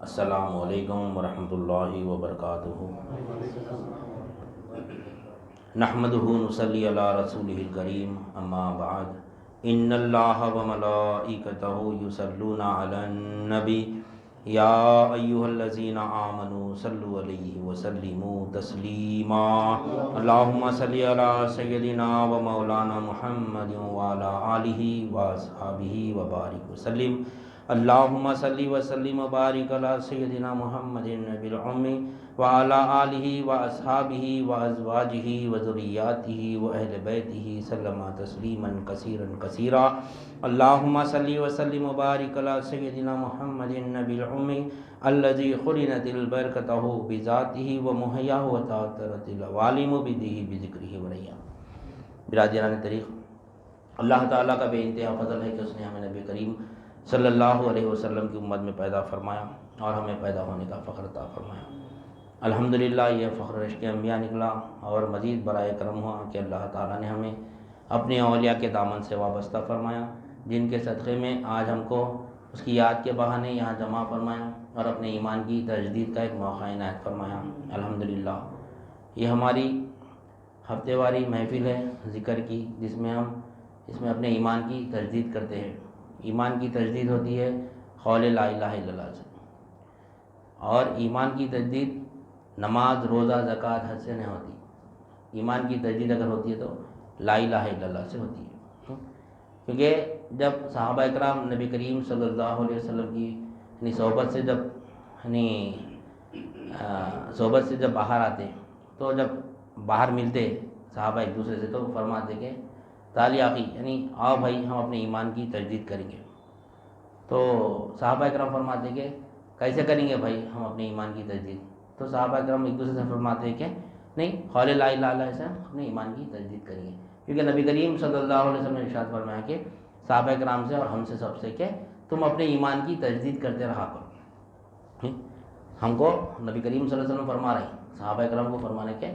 السلام علیکم ورحمۃ اللہ وبرکاتہ۔ نحمدہ نصلی علی رسولہ الکریم، اما بعد، ان اللہ وملائکتہ یصلون علی النبی یا ایھا الذین آمنوا صلوا علیہ وسلموا تسلیما۔ اللہم صلی علی سیدنا و مولانا محمد وعلی آلہ واصحابہ وبارک وسلم۔ اللہم صلی وسلم وبارک علی سیدنا محمد النبی الأمی وعلی آلہ واصحابہ وازواجہ وذریاتہ واہل بیتہ سلم تسلیما کثیرا کثیرا۔ اللہم صلی وسلم وبارک علی سیدنا محمد النبی الأمی الذی قرنت البرکتہ بذاتہ ومحیاہ وتعطرت العوالم بدہ بذکرہ وریا۔ برادران طریق، اللہ تعالیٰ کا بے انتہا فضل ہے کہ اس نے ہمیں نبی کریم صلی اللہ علیہ وسلم کی امت میں پیدا فرمایا اور ہمیں پیدا ہونے کا فخر عطا فرمایا۔ الحمدللہ یہ فخر رشک انبیاء نکلا، اور مزید برائے کرم ہوا کہ اللہ تعالیٰ نے ہمیں اپنے اولیاء کے دامن سے وابستہ فرمایا، جن کے صدقے میں آج ہم کو اس کی یاد کے بہانے یہاں جمع فرمایا اور اپنے ایمان کی تجدید کا ایک موقع عنایت فرمایا۔ الحمدللہ یہ ہماری ہفتے واری محفل ہے ذکر کی، جس میں ہم اپنے ایمان کی تجدید کرتے ہیں۔ ایمان کی تجدید ہوتی ہے قول لا الہ الا اللہ سے، اور ایمان کی تجدید نماز، روزہ، زکوٰۃ، حج سے نہیں ہوتی۔ ایمان کی تجدید اگر ہوتی ہے تو لا الہ الا اللہ سے ہوتی ہے، کیونکہ جب صحابہ اکرام نبی کریم صلی اللہ علیہ وسلم کی صحبت سے جب باہر آتے، تو جب باہر ملتے صحابہ ایک دوسرے سے، تو فرماتے کہ تعالی آخی، یعنی آؤ بھائی ہم اپنے ایمان کی تجدید کریں گے۔ تو صحابہ اکرام فرماتے کہ کیسے کریں گے بھائی ہم اپنے ایمان کی تجدید؟ تو صحابہ اکرام ایک دوسرے سے فرماتے کہ نہیں، قول لا الہ الا اللہ سے ہم اپنے ایمان کی تجدید کریں گے، کیونکہ نبی کریم صلی اللہ علیہ وسلم نے ارشاد فرمایا کہ صحابہ اکرام سے اور ہم سے سب سے کہ تم اپنے ایمان کی تجدید کرتے رہا کرو۔ ہم کو نبی کریم صلی اللہ علیہ وسلم فرما رہے ہیں، صحابہ اکرام کو فرمانے کہ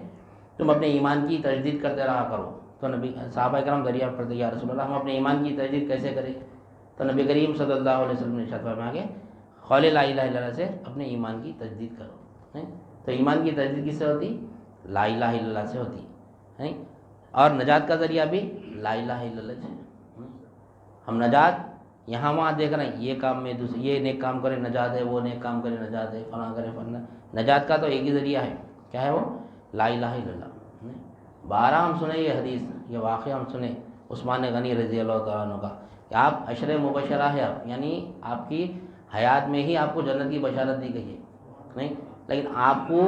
تم اپنے ایمان کی تجدید کرتے رہا کرو۔ تو صحابہ اکرام دریافت کرتے یا رسول اللہ ہم اپنے ایمان کی تجدید کیسے کریں؟ تو نبی کریم صلی اللہ علیہ وسلم نے ارشاد فرمایا کہ قول لا الہ الا اللہ سے اپنے ایمان کی تجدید کرو۔ تو ایمان کی تجدید کس سے ہوتی؟ لا الہ الا اللہ سے ہوتی، اور نجات کا ذریعہ بھی لا الہ الا اللہ سے۔ ہم نجات یہاں وہاں دیکھ رہے ہیں، یہ کام میں دوسرے یہ نیک کام کرے نجات ہے، وہ نیک کام کرے نجات ہے، فلاں کرے فلاں۔ نجات کا تو ایک ہی ذریعہ ہے، کیا ہے وہ؟ لا الہ الا اللہ۔ بارہ ہم سنیں یہ حدیث، یہ واقعہ ہم سنیں عثمان غنی رضی اللہ تعالیٰ عنہ کا، کہ آپ عشر مبشرہ ہے، آپ یعنی آپ کی حیات میں ہی آپ کو جنت کی بشارت دی گئی ہے، نہیں، لیکن آپ کو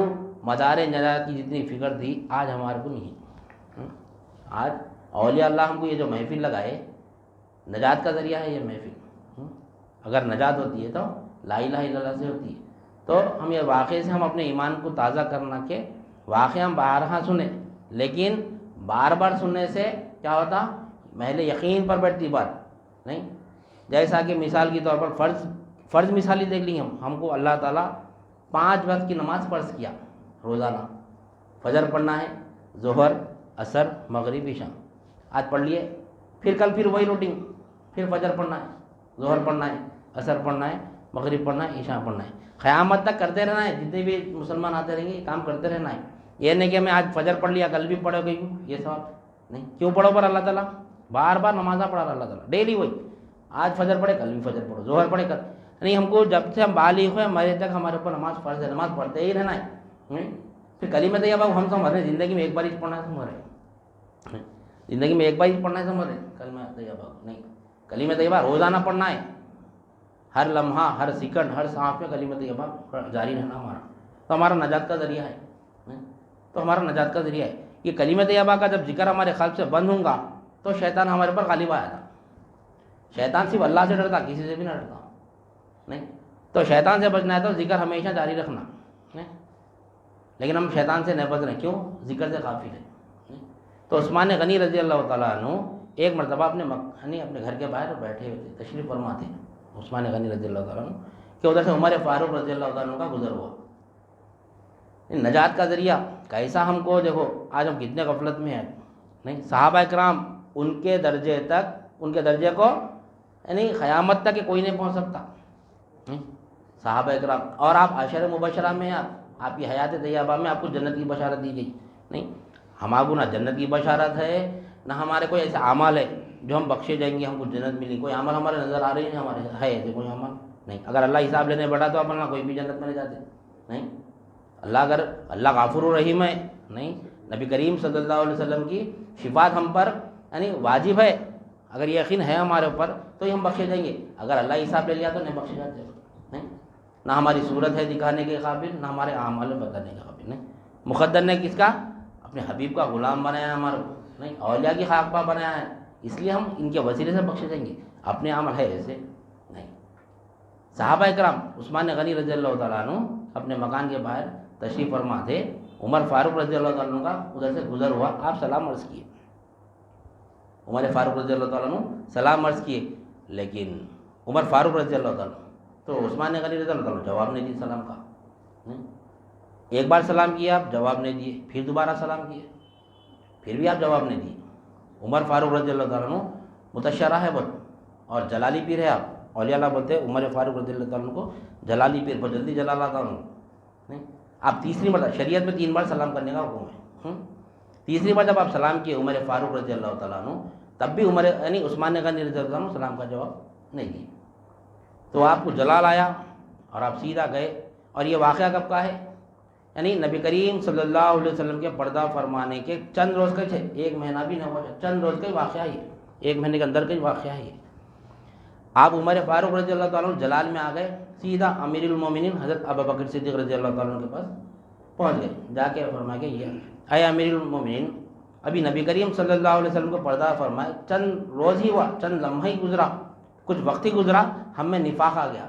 مدار نجات کی جتنی فکر تھی آج ہمارے کو نہیں۔ آج اولیاء اللہ ہم کو یہ جو محفل لگائے، نجات کا ذریعہ ہے یہ محفل۔ اگر نجات ہوتی ہے تو لا الہ الا اللہ سے ہوتی ہے۔ تو ہم یہ واقعے سے ہم اپنے ایمان کو تازہ کرنا کہ واقعہ ہم بارہا سنیں، لیکن بار بار سننے سے کیا ہوتا؟ محل یقین پر بیٹھتی بات نہیں۔ جیسا کہ مثال کے طور پر فرض مثالی دیکھ لی، ہم کو اللہ تعالیٰ 5 وقت کی نماز فرض کیا روزانہ۔ فجر پڑھنا ہے، ظہر، عصر، مغرب، عشاء، آج پڑھ لیے، پھر کل پھر وہی روٹین، پھر فجر پڑھنا ہے، ظہر پڑھنا ہے، عصر پڑھنا ہے، مغرب پڑھنا ہے، عشاء پڑھنا ہے، قیامت تک کرتے رہنا ہے۔ جتنے بھی مسلمان آتے رہیں گے یہ کام کرتے رہنا ہے۔ یہ نہیں کہ میں آج فجر پڑھ لیا کل بھی پڑھو گئی ہوں، یہ سوال نہیں۔ کیوں پڑھو پر اللہ تعالیٰ بار بار نمازہ پڑھا اللہ تعالیٰ، ڈیلی وہی، آج فجر پڑھے کل بھی فجر پڑھو، ظہر پڑھے کل نہیں۔ ہم کو جب سے ہم بالغ ہوئے مرے تک ہمارے اوپر نماز فرض ہے، نماز پڑھتے ہی رہنا ہے۔ پھر کلمہ طیبہ ہم سمجھ رہے ہیں زندگی میں ایک بار ہی پڑھنا ہے، سمجھ رہے ہیں زندگی میں ایک بار ہی پڑھنا ہے، سمجھ رہے ہیں کلمہ طیبہ نہیں، کلمہ طیبہ روزانہ پڑھنا ہے، ہر لمحہ، ہر سیکنڈ، ہر سانس میں کلمہ طیبہ جاری رہنا ہمارا، تو ہمارا نجات کا ذریعہ ہے، تو ہمارا نجات کا ذریعہ ہے۔ یہ کلمہ طیبہ کا جب ذکر ہمارے قلب سے بند ہوگا تو شیطان ہمارے اوپر غالب آیا تھا۔ شیطان صرف اللہ سے ڈرتا، کسی سے بھی نہ ڈرتا نہیں۔ تو شیطان سے بچنا ہے تو ذکر ہمیشہ جاری رکھنا نہیں، لیکن ہم شیطان سے نہیں بچ رہے، کیوں؟ ذکر سے غافل ہے۔ تو عثمان غنی رضی اللہ تعالیٰ عنہ ایک مرتبہ اپنے گھر کے باہر بیٹھے ہوئے تھے، تشریف فرما تھے عثمان غنی رضی اللہ تعالیٰ عنہ، کہ ادھر سے عمر فاروق رضی اللہ تعالیٰ عنہ کا گزر ہوا۔ نجات کا ذریعہ کیسا ہم کو دیکھو، آج ہم کتنے غفلت میں ہیں نہیں۔ صحابہ اکرام ان کے درجے کو یعنی قیامت تک کوئی نہیں پہنچ سکتا۔ صحابہ اکرام، اور آپ عشر مبشرہ میں آپ کی حیات طیبہ میں آپ کو جنت کی بشارت دی گئی نہیں. ہمارے کو نہ جنت کی بشارت ہے، نہ ہمارے کوئی ایسے اعمال ہے جو ہم بخشے جائیں گے ہم کو جنت ملی. کوئی عمل ہمارے نظر آ رہی ہے ہمارے ہے ایسے کوئی عمل نہیں. اگر اللہ حساب لینے بیٹھا تو اپنا کوئی بھی جنت میں نہیں جاتے نہیں. اللہ غفور الرحیم ہے نہیں. نبی کریم صلی اللہ علیہ وسلم کی شفاعت ہم پر یعنی واجب ہے. اگر یہ یقین ہے ہمارے اوپر تو ہم بخشے جائیں گے. اگر اللہ حساب لے لیا تو نہیں بخشے جاتے نہیں. نہ ہماری صورت ہے دکھانے کے قابل، نہ ہمارے اعمال بتانے کے قابل نہیں. مقدر نے کس کا؟ اپنے حبیب کا غلام بنایا ہے ہمارے کو نہیں، اولیاء کی خاک پا بنایا ہے، اس لیے ہم ان کے وسیلے سے بخشے جائیں گے. اپنے عمل ہے ایسے نہیں. صحابہ اکرام عثمان غنی رضی اللہ تعالیٰ عنہ اپنے مکان کے باہر تشریف فرما تھے. عمر فاروق رضی اللہ تعالیٰ عنہ کا ادھر سے گزر ہوا، آپ سلام عرض کیے. عمر فاروق رضی اللہ تعالیٰ عنہ سلام عرض کیے، لیکن عمر فاروق رضی اللہ تعالیٰ تو عثمان غنی رضی اللہ تعالیٰ جواب نہیں دیے سلام کا نہیں. ایک بار سلام کیا آپ جواب نہیں دیے، پھر دوبارہ سلام کیے پھر بھی آپ جواب نہیں دیے. عمر فاروق رضی اللہ تعالیٰ عنہ متشرح ہے بہت اور جلالی پیر ہے. آپ اولیاء اللہ بولتے ہیں عمر فاروق رضی اللہ تعالیٰ عنہ کو جلالی پیر، بہت جلدی جلال آتا ہوں نہیں. آپ تیسری مرتبہ، شریعت میں 3 بار سلام کرنے کا حکم ہے. تیسری بار جب آپ سلام کیے عمر فاروق رضی اللہ تعالیٰ عنہ، تب بھی عمر یعنی عثمان غنی رضی اللہ عنہ سلام کا جواب نہیں دیے. تو آپ کو جلال آیا اور آپ سیدھا گئے. اور یہ واقعہ کب کا ہے؟ یعنی نبی کریم صلی اللہ علیہ وسلم کے پردہ فرمانے کے چند روز کا تھے، 1 مہینہ بھی نہ ہوا، چند روز کا ہی واقعہ ہے، 1 مہینے کے اندر کا ہی واقعہ ہے. آپ عمر فاروق رضی اللہ تعالیٰ عنہ جلال میں آ گئے، سیدھا امیر المومنین حضرت ابوبکر صدیق رضی اللہ تعالیٰ عنہ کے پاس پہنچ گئے. جا کے فرمایا کہ یہ اے امیر المومنین، ابھی نبی کریم صلی اللہ علیہ وسلم کو پردہ فرمائے چند روز ہی ہوا، چند لمحہ ہی گزرا، کچھ وقت ہی گزرا، ہمیں نفاق آ گیا.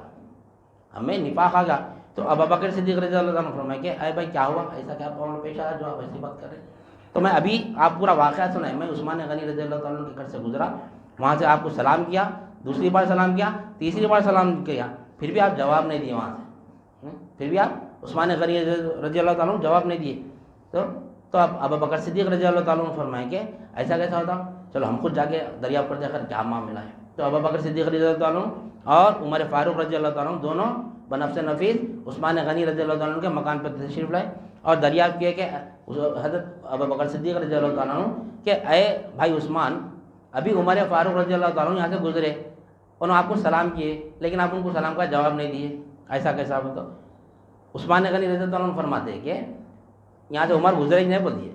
تو ابوبکر صدیق رضی اللہ عنہ فرمایا کہ اے بھائی کیا ہوا، ایسا کیا معاملہ پیش آیا جو آپ ایسی بات کر رہے ہیں؟ تو میں ابھی آپ پورا واقعہ سنائیں. میں عثمان غنی رضی اللہ تعالیٰ عنہ کے گھر سے گزرا، وہاں سے آپ کو سلام کیا، دوسری بار سلام کیا، تیسری بار سلام کیا، پھر بھی آپ جواب نہیں دیے. وہاں سے پھر بھی آپ عثمان غنی رضی اللہ تعالیٰ عنہ جواب نہیں دیے. تو اب ابوبکر صدیق رضی اللہ تعالیٰ عنہ فرمائیں کہ ایسا کیسا ہوتا، چلو ہم خود جا کے دریافت کرتے ہیں کیا معاملہ ہے. تو ابوبکر صدیق رضی اللہ تعالیٰ عنہ اور عمر فاروق رضی اللہ تعالیٰ عنہ دونوں بنفس نفیس عثمان غنی رضی اللہ تعالیٰ عنہ کے مکان پر تشریف لائے اور دریافت کیے کہ حضرت ابوبکر صدیق رضی اللہ تعالیٰ عنہ کہ اے بھائی عثمان، ابھی عمر فاروق رضی اللہ تعالیٰ عنہ یہاں سے گزرے، انہوں نے آپ کو سلام کیے لیکن آپ ان کو سلام کا جواب نہیں دیے، ایسا کیسا ہوتا؟ عثمان غنی رضی اللہ عنہ فرماتے ہیں کہ یہاں سے عمر گزرے ہی نہیں، بول دیے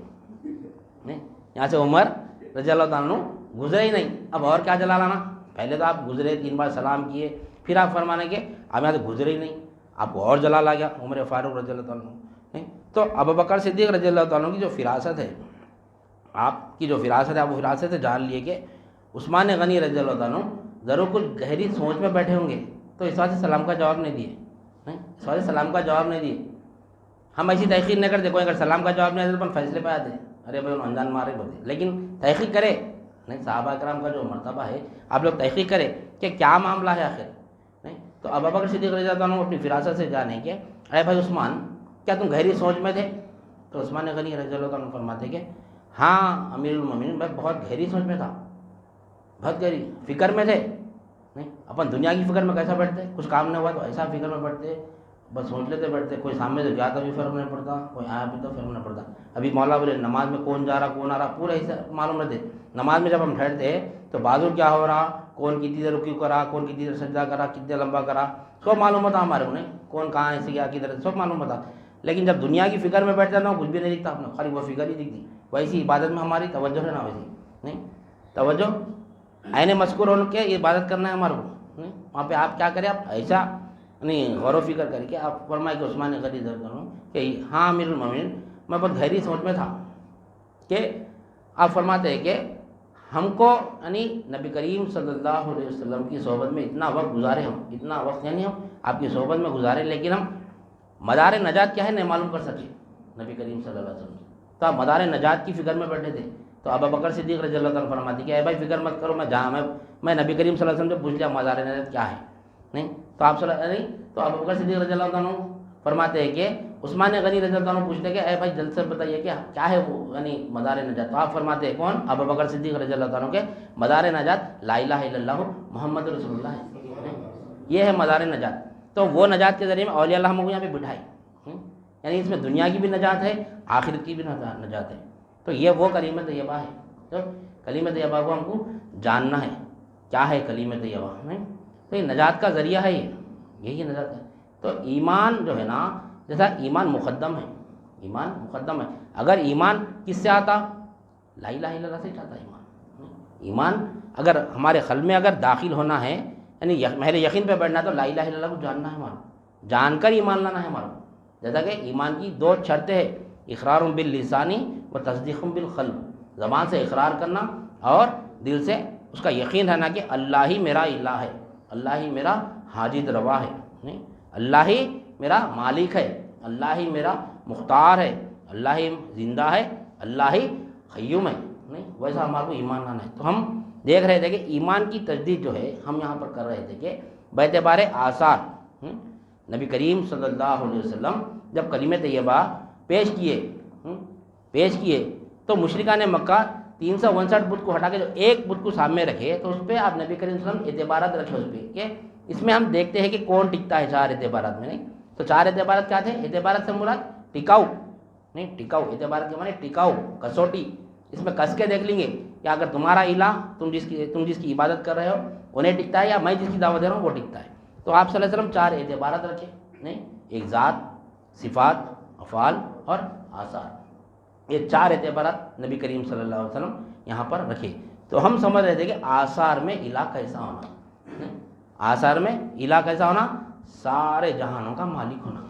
نہیں، یہاں سے عمر رضی اللہ تعالیٰ عنہ گزرے ہی نہیں. اب اور کیا جلا لانا؟ پہلے تو آپ گزرے، 3 بار سلام کیے، پھر آپ فرمانے کہ اب یہاں سے گزرے ہی نہیں، آپ کو اور جلال آ گیا عمر فاروق رضی اللہ تعالیٰ عنہ نہیں. تو ابوبکر صدیق رضی اللہ تعالیٰ عنہ کی جو فراست ہے، آپ کی جو فراست ہے، آپ وہ فراست سے جان لیے کہ عثمان غنی رضی اللہ تعالیٰ عنہ ضرور کچھ گہری سوچ میں بیٹھے ہوں گے، تو اس وجہ سے سلام کا جواب نہیں دیے نہیں، اس وجہ سے سلام کا جواب نہیں دیے. ہم ایسی تحقیق نہیں کرتے، کوئی اگر سلام کا جواب نہیں دیتے تو اپن فیصلے پہ آتے، ارے بھائی انہوں انجان مارے بولتے، لیکن تحقیق کرے نہیں. صحابہ کرام کا جو مرتبہ ہے، آپ لوگ تحقیق کرے کہ کیا معاملہ ہے آخر نہیں. تو ابوبکر صدیق رضی اللہ عنہ اپنی فراست سے جانے کہ اے بھائی عثمان، کیا تم گہری سوچ میں تھے؟ تو عثمان غنی رضی اللہ عنہ فرماتے کہ ہاں امیر المومنین، میں بہت گہری سوچ میں تھا، بہت گہری فکر میں تھے نہیں. اپن دنیا کی فکر میں کیسا بیٹھتے، کچھ کام نہیں ہوا تو ایسا فکر میں بیٹھتے، بس سوچ لیتے بیٹھتے، کوئی سامنے سے جاتا بھی فرق نہیں پڑتا، کوئی آیا بھی تو فرق نہیں پڑتا. ابھی مولا بولے نماز میں کون جا رہا کون آ رہا پورا ایسا معلوم رہتے. نماز میں جب ہم ٹھہرتے تو بازو کیا ہو رہا، کون کتنی دیر رکوع کرا، کون کتنی دیر سجدہ کرا، کتنے لمبا کرا، سب معلوم ہوتا ہمارے کو نہیں، کون کہاں ایسے گیا کدھر، سب معلوم ہوتا. لیکن جب دنیا کی فکر میں بیٹھ جانا کچھ بھی نہیں دکھتا، اپنا خالی وہ فکر ہی دکھتی. ویسی عبادت میں ہماری توجہ ہے نا، ویسی نہیں توجہ عین مذکور ہو کے عبادت کرنا ہے ہمارے کو نہیں. وہاں پہ آپ کیا کریں، آپ ایسا نہیں غور و فکر کر کے آپ فرمائے کہ عثمان غنی رضی اللہ عنہ کہ ہاں امیر المومنین، میں بہت گہری سوچ میں تھا کہ آپ فرماتے ہیں کہ ہم کو یعنی نبی کریم صلی اللہ علیہ وسلم کی صحبت میں اتنا وقت گزارے، ہم اتنا وقت یعنی ہم آپ کی صحبت میں گزارے، لیکن ہم مدار نجات کیا ہے نہیں معلوم کر سکے نبی کریم صلی اللہ علیہ وسلم. تو آپ مدار نجات کی فکر میں بیٹھے تھے. تو ابوبکر صدیق رضی اللہ تعالیٰ فرماتے کہ اے بھائی فکر مت کرو، میں نبی کریم صلی اللہ علیہ وسلم سے پوچھ لیا مدار نجات کیا ہے نہیں. تو آپ نہیں، تو ابوبکر صدیق رضی اللہ عنہ فرماتے ہیں کہ عثمان غنی رضی اللہ عنہ پوچھتے کہ اے بھائی جلد سے بتائیے کہ کیا ہے وہ یعنی مدار نجات. تو آپ فرماتے ہیں کون؟ ابوبکر صدیق رضی اللہ عنہ کے مدار نجات لا الہ الا اللہ محمد رسول اللہ ہے، یہ ہے مدار نجات. تو وہ نجات کے ذریعے میں اولیاء اللہ ہم کو یہاں پہ بٹھائے، یعنی اس میں دنیا کی بھی نجات ہے، آخرت کی بھی نجات ہے۔ تو یہ وہ کلمہ طیبہ ہے۔ تو کلمہ طیبہ کو ہم کو جاننا ہے، کیا ہے کلمہ طیبہ، تو یہ نجات کا ذریعہ ہے، یہی نجات ہے۔ تو ایمان جو ہے نا، جیسا ایمان مقدم ہے، ایمان مقدم ہے۔ اگر ایمان کس سے آتا؟ لا الہ الا اللہ سے چاہتا ایمان۔ ایمان اگر ہمارے قلب میں اگر داخل ہونا ہے، یعنی محل یقین پہ بیٹھنا ہے، تو لا الہ الا اللہ کو جاننا ہے ہمارا، جان کر ایمان لانا ہے ہمارا۔ جیسا کہ ایمان کی 2 شرطیں ہیں، اقرار باللسانی و تصدیق بالقلب، زبان سے اقرار کرنا اور دل سے اس کا یقین رہنا کہ اللہ ہی میرا الہ ہے، اللہ ہی میرا حاجت روا ہے، اللہ ہی میرا مالک ہے، اللہ ہی میرا مختار ہے، اللہ ہی زندہ ہے، اللہ ہی قیوم ہے، ویسا ہمارے کو ایمان لانا ہے۔ تو ہم دیکھ رہے تھے کہ ایمان کی تجدید جو ہے ہم یہاں پر کر رہے تھے کہ باعتبار آثار نبی کریم صلی اللہ علیہ وسلم جب کلمہ طیبہ پیش کیے تو مشرکان مکہ 359 بت کو ہٹا کے جو ایک بت کو سامنے رکھے، تو اس پہ آپ نبی کریم صلی اللہ علیہ وسلم اعتبارات رکھے اس پہ کہ اس میں ہم دیکھتے ہیں کہ کون ٹکتا ہے 4 اعتبارات میں، نہیں تو 4 اعتبارات کیا تھے؟ اعتبارات سے مراد ٹکاؤ، نہیں ٹکاؤ، اعتبارات کے معنی ٹکاؤ، کسوٹی، اس میں کس کے دیکھ لیں گے کہ اگر تمہارا الہ تم جس کی عبادت کر رہے ہو انہیں ٹکتا ہے یا میں جس کی دعوت دے رہا ہوں وہ ٹکتا ہے۔ تو آپ صلی اللہ علیہ وسلم 4 اعتبارات رکھے، نہیں ایک ذات، صفات، افعال اور آثار، یہ 4 اعتبارات نبی کریم صلی اللہ علیہ وسلم یہاں پر رکھے۔ تو ہم سمجھ رہے تھے کہ آثار میں الہ کیسا ہونا، آثار میں الہ کیسا ہونا، سارے جہانوں کا مالک ہونا،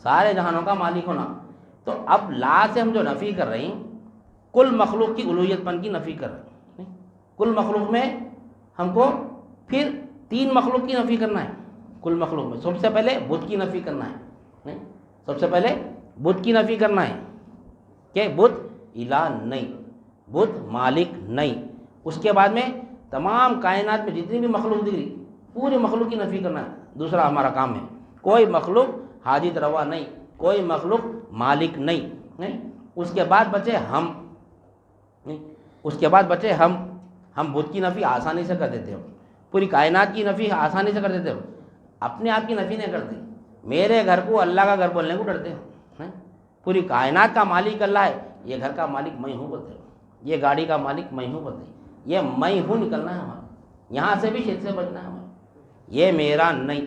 سارے جہانوں کا مالک ہونا۔ تو اب لا سے ہم جو نفی کر رہے ہیں، کل مخلوق کی الوہیت پن کی نفی کر رہے ہیں۔ کل مخلوق میں ہم کو پھر 3 مخلوق کی نفی کرنا ہے۔ کل مخلوق میں سب سے پہلے بت کی نفی کرنا ہے، سب سے پہلے بت کی نفی کرنا ہے کہ بت الہ نہیں، بت مالک نہیں۔ اس کے بعد میں تمام کائنات میں جتنی بھی مخلوق دکھ رہی پوری مخلوق کی نفی کرنا ہے، دوسرا ہمارا کام ہے۔ کوئی مخلوق حاجت روا نہیں، کوئی مخلوق مالک نہیں۔ اس کے بعد بچے ہم، اس کے بعد بچے ہم بت کی نفی آسانی سے کر دیتے ہو، پوری کائنات کی نفی آسانی سے کر دیتے ہو، اپنے آپ کی نفی نہیں کرتے۔ میرے گھر کو اللہ کا گھر بولنے کو ڈرتے ہو، پوری کائنات کا مالک اللہ ہے، یہ گھر کا مالک میں ہوں بولتے ہو، یہ گاڑی کا مالک میں ہوں بولتے، یہ میں ہوں نکلنا ہے ہمارا، یہاں سے بھی شرک سے بچنا ہے ہمارا، یہ میرا نہیں،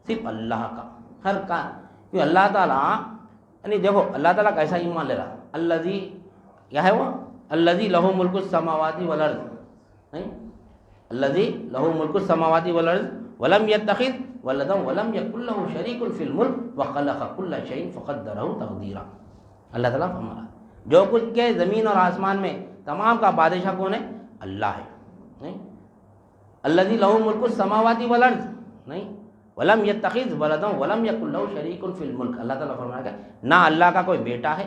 صرف اللہ کا ہر کا۔ کیوں اللہ تعالیٰ، یعنی دیکھو اللہ تعالیٰ کیسا ایمان لے رہا، الذی کیا ہے وہ، الذی لہ ملک السماوات والارض، الذی لہ ملک السماوات والارض ولم یتخذ ولدا ولم یکن لہ شریک فی الملک وخلق کل شیء فقدرہ تقدیرا۔ اللہ تعالیٰ فرمایا جو کچھ کے زمین اور آسمان میں تمام کا بادشاہ کون ہے؟ اللہ ہے۔ الذی لہ ملک السماوات والارض، نہیں ولم یتخذ ولدا ولم یکن لہ شریک فی الملک۔ اللہ تعالیٰ فرمایا کہ نہ اللہ کا کوئی بیٹا ہے،